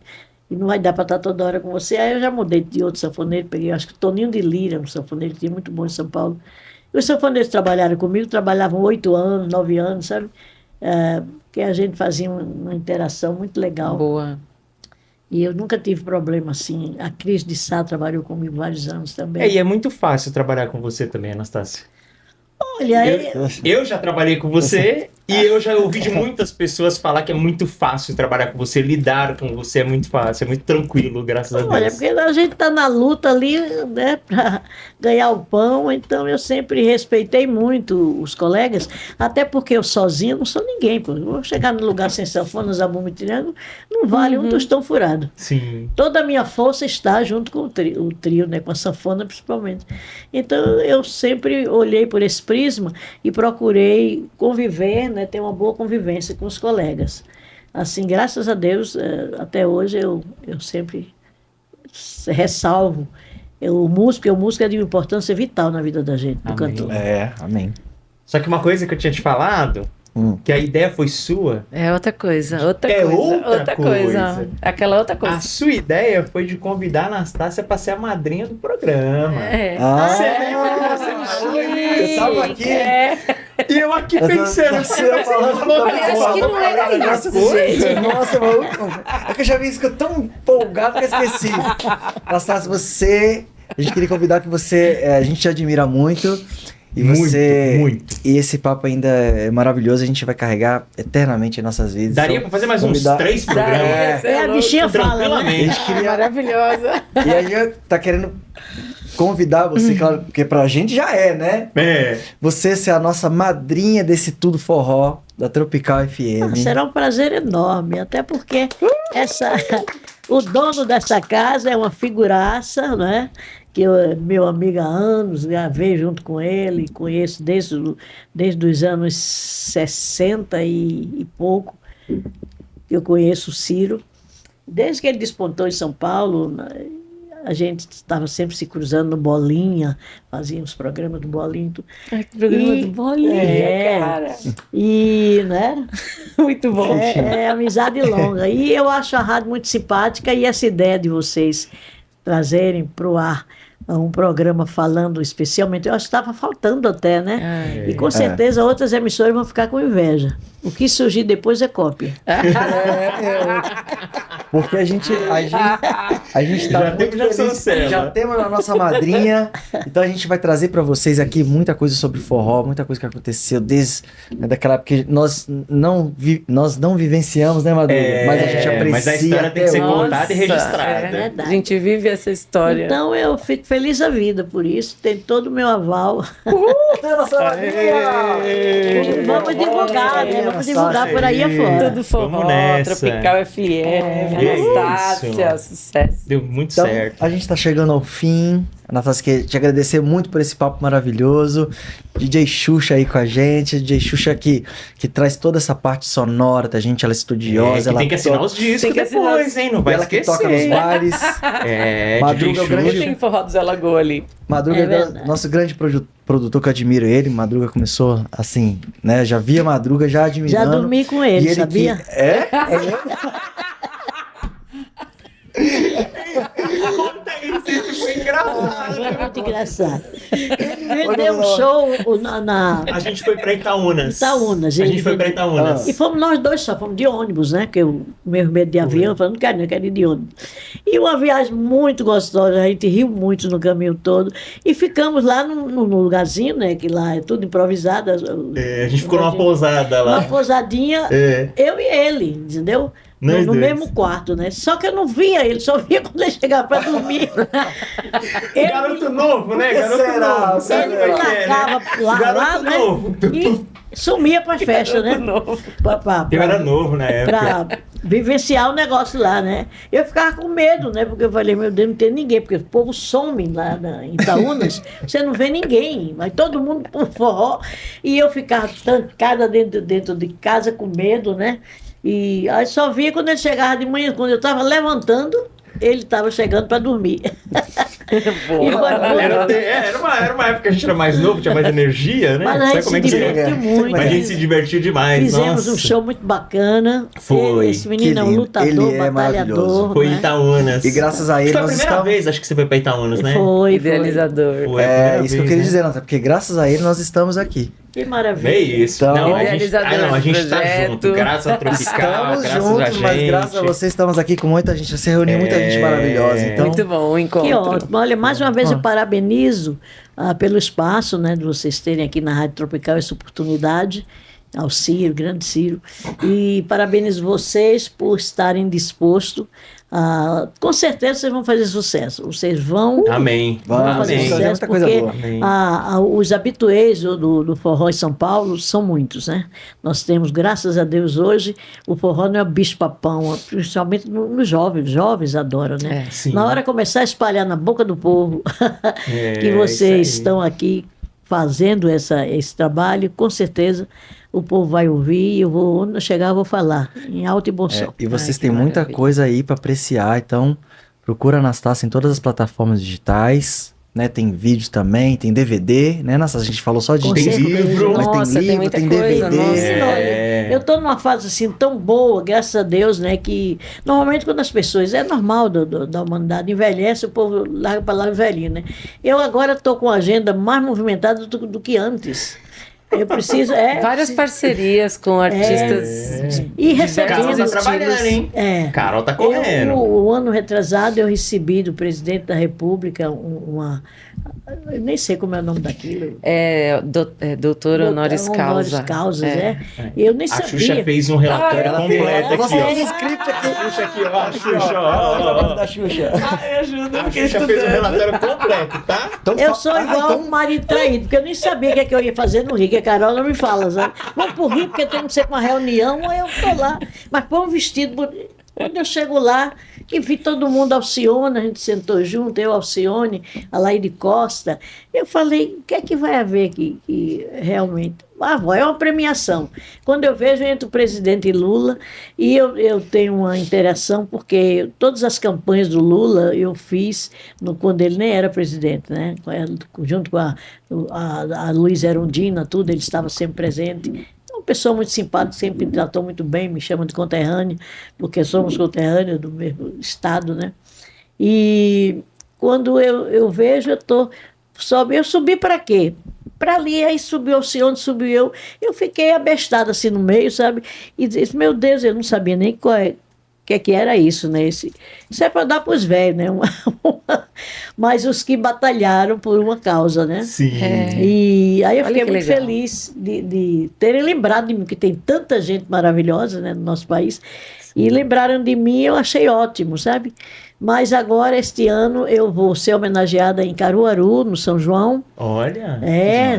não vai dar para estar toda hora com você. Aí eu já mudei de outro sanfoneiro, peguei, acho que Toninho de Lira, um sanfoneiro que tinha muito bom em São Paulo. E os sanfoneiros trabalharam comigo, trabalhavam 8 anos, 9 anos, sabe? Que a gente fazia uma interação muito legal. Boa. E eu nunca tive problema assim. A Cris de Sá trabalhou comigo vários anos também. E é muito fácil trabalhar com você também, Anastácia. Olha, Eu já trabalhei com você e eu já ouvi de muitas pessoas falar que é muito fácil trabalhar com você, lidar com você é muito fácil, é muito tranquilo, graças a olha, Deus. porque a gente está na luta ali, né, para ganhar o pão, então eu sempre respeitei muito os colegas, até porque eu sozinha não sou ninguém, pô. Eu vou chegar no lugar sem sanfona, zabumba e triângulo, não vale um tostão furado. Sim. Toda a minha força está junto com o trio, né, com a sanfona principalmente. Então eu sempre olhei por esse prisma e procurei conviver, né, ter uma boa convivência com os colegas. assim, graças a Deus, até hoje eu sempre ressalvo. O músico é de importância vital na vida da gente, do Amém. cantor. Amém. Só que uma coisa que eu tinha te falado, que a ideia foi sua, É outra coisa, outra É coisa, outra coisa. Aquela outra coisa. a sua ideia foi de convidar a Anastácia para ser a madrinha do programa. É. Você lembra que você foi? Eu tava aqui. E eu aqui pensando, Você falando, acho que não era isso, gente. Nossa, mano. É que eu já vi isso que eu tão empolgado que eu esqueci. Anastácia, a gente queria convidar que você, a gente te admira muito. E Muito. E esse papo ainda é maravilhoso, a gente vai carregar eternamente em nossas vidas. Daria Então, pra fazer mais convidar- uns 3 programas. A bichinha fala, né? A Tranquilamente. gente queria. Maravilhosa. E a gente tá querendo convidar você, claro, porque pra gente já é, né? É. Você ser a nossa madrinha desse Tudo Forró da Tropical FM. Será um prazer enorme, até porque o dono dessa casa é uma figuraça, né? Que meu amigo há anos, gravei junto com ele, conheço desde os anos 60 e pouco, eu conheço o Ciro. Desde que ele despontou em São Paulo, a gente estava sempre se cruzando no Bolinha, fazíamos programas do Bolinha. Ai, que programa E- do Bolinha, cara. E, né? Muito bom. É amizade longa. E eu acho a rádio muito simpática e essa ideia de vocês trazerem para o ar um programa falando especialmente, eu acho que estava faltando até, né? E com certeza outras emissoras vão ficar com inveja. O que surgir depois é cópia. Porque a gente tá Já muito temos a feliz, Sancela. já temos a nossa madrinha, então a gente vai trazer pra vocês aqui muita coisa sobre forró, muita coisa que aconteceu desde daquela época que nós não vivenciamos, né, Madruga? Mas a gente aprecia. Mas a história tem que ser até hoje. contada e registrada. É, verdade. a gente vive essa história. Então eu fico feliz da vida por isso, tem todo o meu aval. Tem a nossa madrinha! Vamos divulgar, né? Vamos divulgar por aí afora. Tudo forró, Vamos nessa. Tropical FM, Isso. Anastácia, sucesso. Deu muito Então, certo. a gente tá chegando ao fim. Anastácia, queria te agradecer muito por esse papo maravilhoso. DJ Xuxa aí com a gente. DJ Xuxa que traz toda essa parte sonora da gente, ela é estudiosa. Que ela tem que assinar toca- os discos Tem que assinar depois, hein? Não vai ela que esquecer. toca nos bares. É, Madruga DJ é o grande- Xuxa. Tem forró do Zé Lagoa ali. Madruga É é verdade. nosso grande produtor que eu admiro ele. Madruga começou assim, né? Já via Madruga, já admirando. Já dormi com E ele, que- sabia? Conta isso foi engraçado. É muito engraçado. Ele deu um show na A gente foi pra Itaúnas. Itaúnas, A ele gente foi pra veio- Itaúnas. E fomos nós dois só, fomos de ônibus, né? Que eu mesmo medo de avião, eu falei, não quero, não, eu quero ir de ônibus. E uma viagem muito gostosa, a gente riu muito no caminho todo. E ficamos lá num lugarzinho, né? Que lá é tudo improvisado. É, a gente ficou numa pousada Uma lá. pousadinha, É. eu e ele, entendeu? Nós No dois. mesmo quarto, né? Só que eu não via ele, só via quando ele chegava para dormir. Garoto novo, né? Por que Garoto será? novo. Sabe como é que é, né? largava lá, Garoto né? novo. E sumia para festa, né? Eu era novo na época. Para vivenciar o negócio lá, né? Eu ficava com medo, né? Porque eu falei, meu Deus, não tem ninguém, porque o povo some lá em Itaúnas, você não vê ninguém, mas todo mundo por forró. E eu ficava trancada dentro de casa com medo, né? E aí só via quando ele chegava de manhã, quando eu estava levantando, ele estava chegando para dormir. E foi bom. Era uma época que a gente era mais novo, tinha mais energia, né? Mas a Sabe gente como se é que é? divertiu muito. Mas a gente se divertiu demais. Fizemos Nossa. um show muito bacana. Foi. Esse menino é um Que lindo. lutador, Ele é batalhador. maravilhoso. Foi em né? Itaúnas. E graças a ele Foi a nós primeira estamos. vez, acho que você foi pra Itaúnas, né? Foi. Idealizador. Foi a É primeira isso que eu vez, queria né? dizer, Nossa, porque graças a ele nós estamos aqui. Que maravilha. É isso. Então- não, a gente, Idealizador a gente do tá projeto. junto. Graças a Tropical, Estamos graças a juntos, gente. mas graças a vocês estamos aqui com muita gente. Você reuniu muita gente maravilhosa. Então, Muito bom o encontro. Que ótimo. Olha, mais uma vez eu parabenizo pelo espaço, né, de vocês terem aqui na Rádio Tropical essa oportunidade, ao Ciro, grande Ciro, e parabenizo vocês por estarem dispostos. Com certeza vocês vão fazer sucesso. Vocês vão Amém. Vamos fazer Amém. fazer sucesso, muita coisa porque boa. Amém. os habituês do forró em São Paulo são muitos, né? Nós temos, graças a Deus, hoje, o forró não é bicho-papão, principalmente nos jovens. Os jovens adoram, né? É. Sim. Na hora de começar a espalhar na boca do povo que É, vocês isso aí. estão aqui fazendo esse trabalho, com certeza o povo vai ouvir, onde eu chegar eu vou falar, em alto e bom som. E vocês Ai, têm que muita maravilha. coisa aí pra apreciar, então procura a Anastácia em todas as plataformas digitais, né? Tem vídeos também, tem DVD, né, Anastácia? A gente falou só de Com Tem certeza. livro. mas Nossa, tem tem livro, muita tem coisa, DVD. nossa. Eu tô numa fase assim tão boa, graças a Deus, né? Que normalmente quando as pessoas, é normal da humanidade, envelhece, o povo larga para lá velhinho, né? Eu agora tô com a agenda mais movimentada do que antes. Eu preciso. Várias parcerias com artistas E diversos Carol tá recebendo. trabalhando, estilos. hein? Carol tá Eu, correndo. o ano retrasado eu recebi do presidente da República uma. Eu nem sei como é o nome daquilo. Doutor honoris causa. Causas, É. Eu nem A sabia. Xuxa fez um relatório Ela completo fez- aqui, Nós ó. temos script aqui. Xuxa aqui, ó. A Xuxa, Olha o trabalho ó. da Xuxa. Ai, ajuda, A Xuxa fez um relatório completo, tá? Então, Eu sou igual um marido traído, porque eu nem sabia o que eu ia fazer no Rio, que a Carol não me fala, sabe? Vamos pro Rio, porque tem que ser com uma reunião, aí eu tô lá. Mas põe um vestido bonito. Quando eu chego lá, que vi todo mundo, Alcione, a gente sentou junto, eu, Alcione, a Laide Costa, eu falei, o que é que vai haver aqui? Que realmente, vó, é uma premiação. Quando eu vejo, entre o presidente e Lula, e eu tenho uma interação, porque todas as campanhas do Lula eu fiz quando ele nem era presidente, né? Junto com a Luísa Erundina, tudo, ele estava sempre presente. Uma pessoa muito simpática, sempre me tratou muito bem, me chama de conterrâneo, porque somos conterrâneos do mesmo estado, né? E quando eu vejo, eu subi para quê? Para ali, aí subiu o Alcione, subiu eu fiquei abestada assim no meio, sabe? E disse, meu Deus, eu não sabia nem o que era isso, né? Isso é para dar para os velhos, né? Mas os que batalharam por uma causa, né? Sim. E aí eu Olha fiquei que muito legal. feliz de terem lembrado de mim, que tem tanta gente maravilhosa, né, no nosso país, e lembraram de mim, eu achei ótimo, sabe? Mas agora, este ano, eu vou ser homenageada em Caruaru, no São João. Olha.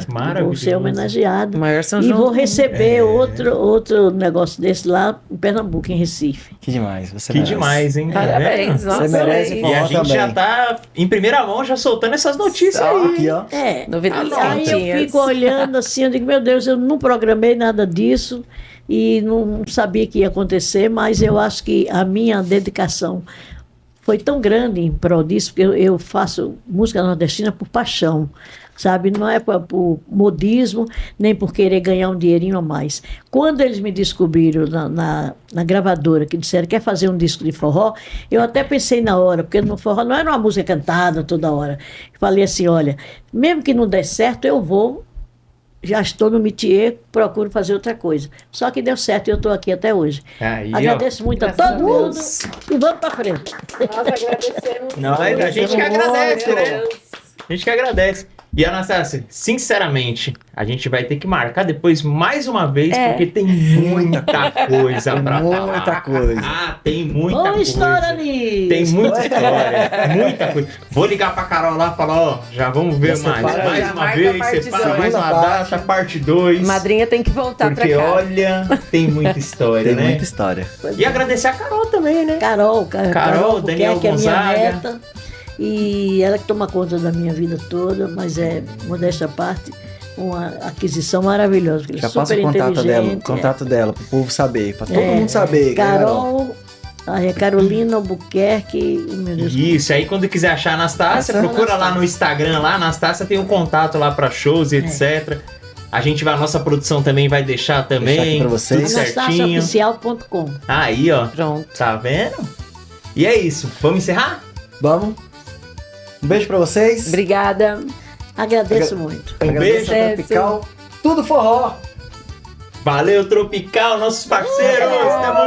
Vou Maravilhoso. ser homenageada. O maior São E João vou do mundo. receber outro negócio desse lá em Pernambuco, em Recife. Que demais, você Que merece. demais, hein? Parabéns, Tá nossa. vendo? Você merece aí. E a forró gente já também. tá em primeira mão já soltando essas notícias Só aí. Aqui, ó. Novidades Aí eu quentinhas. fico olhando assim, eu digo, meu Deus, eu não programei nada disso e não sabia que ia acontecer, mas eu acho que a minha dedicação foi tão grande em prol disso, porque eu faço música nordestina por paixão, sabe? Não é por modismo, nem por querer ganhar um dinheirinho a mais. Quando eles me descobriram na gravadora, que disseram que quer fazer um disco de forró, eu até pensei na hora, porque no forró não era uma música cantada toda hora. Falei assim, olha, mesmo que não der certo, eu vou, já estou no métier, procuro fazer outra coisa. Só que deu certo e eu estou aqui até hoje. Aí, ó. Agradeço muito a Graças a todo mundo Deus. e vamos para frente. Nós agradecemos. Nós, a gente que agradece, Meu né? Deus. A gente que agradece. E, Anastácia, sinceramente, a gente vai ter que marcar depois mais uma vez, porque tem muita coisa pra falar. Muita coisa. Ah, tem muita Boa coisa. história nisso. Tem muita história, muita coisa. Vou ligar pra Carol lá e falar, ó, já vamos ver Já mais. separa Mais aí. uma Marca a vez, parte separa dois. mais uma Segunda data, parte 2. Madrinha tem que voltar Porque, pra cá. olha, tem muita história, Tem né? muita história. E agradecer a Carol também, né? Carol, Daniel que é minha Gonzaga. neta. E ela que toma conta da minha vida toda, mas modesta parte, uma aquisição maravilhosa. Porque ela é Já passa super o contato dela, inteligente, contato dela, pro povo saber, pra todo mundo saber. Carol, a Carolina Albuquerque, meu Deus. Isso, aí quando quiser achar a Anastácia, Essa procura lá no Instagram, lá, a Anastácia tem um contato lá pra shows e etc. A gente vai, a nossa produção também vai deixar também, Deixar aqui pra vocês. tudo certinho. AnastáciaOficial.com. Aí, ó, Pronto. tá vendo? E é isso, vamos encerrar? Vamos? Um beijo pra vocês. Obrigada. Agradeço muito. Agradeço a beijo. Tropical. Tudo forró. Valeu, Tropical, nossos parceiros, tamo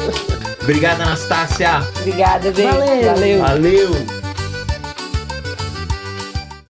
junto! Obrigado, Anastácia. Obrigada, gente. Valeu. Valeu. Valeu!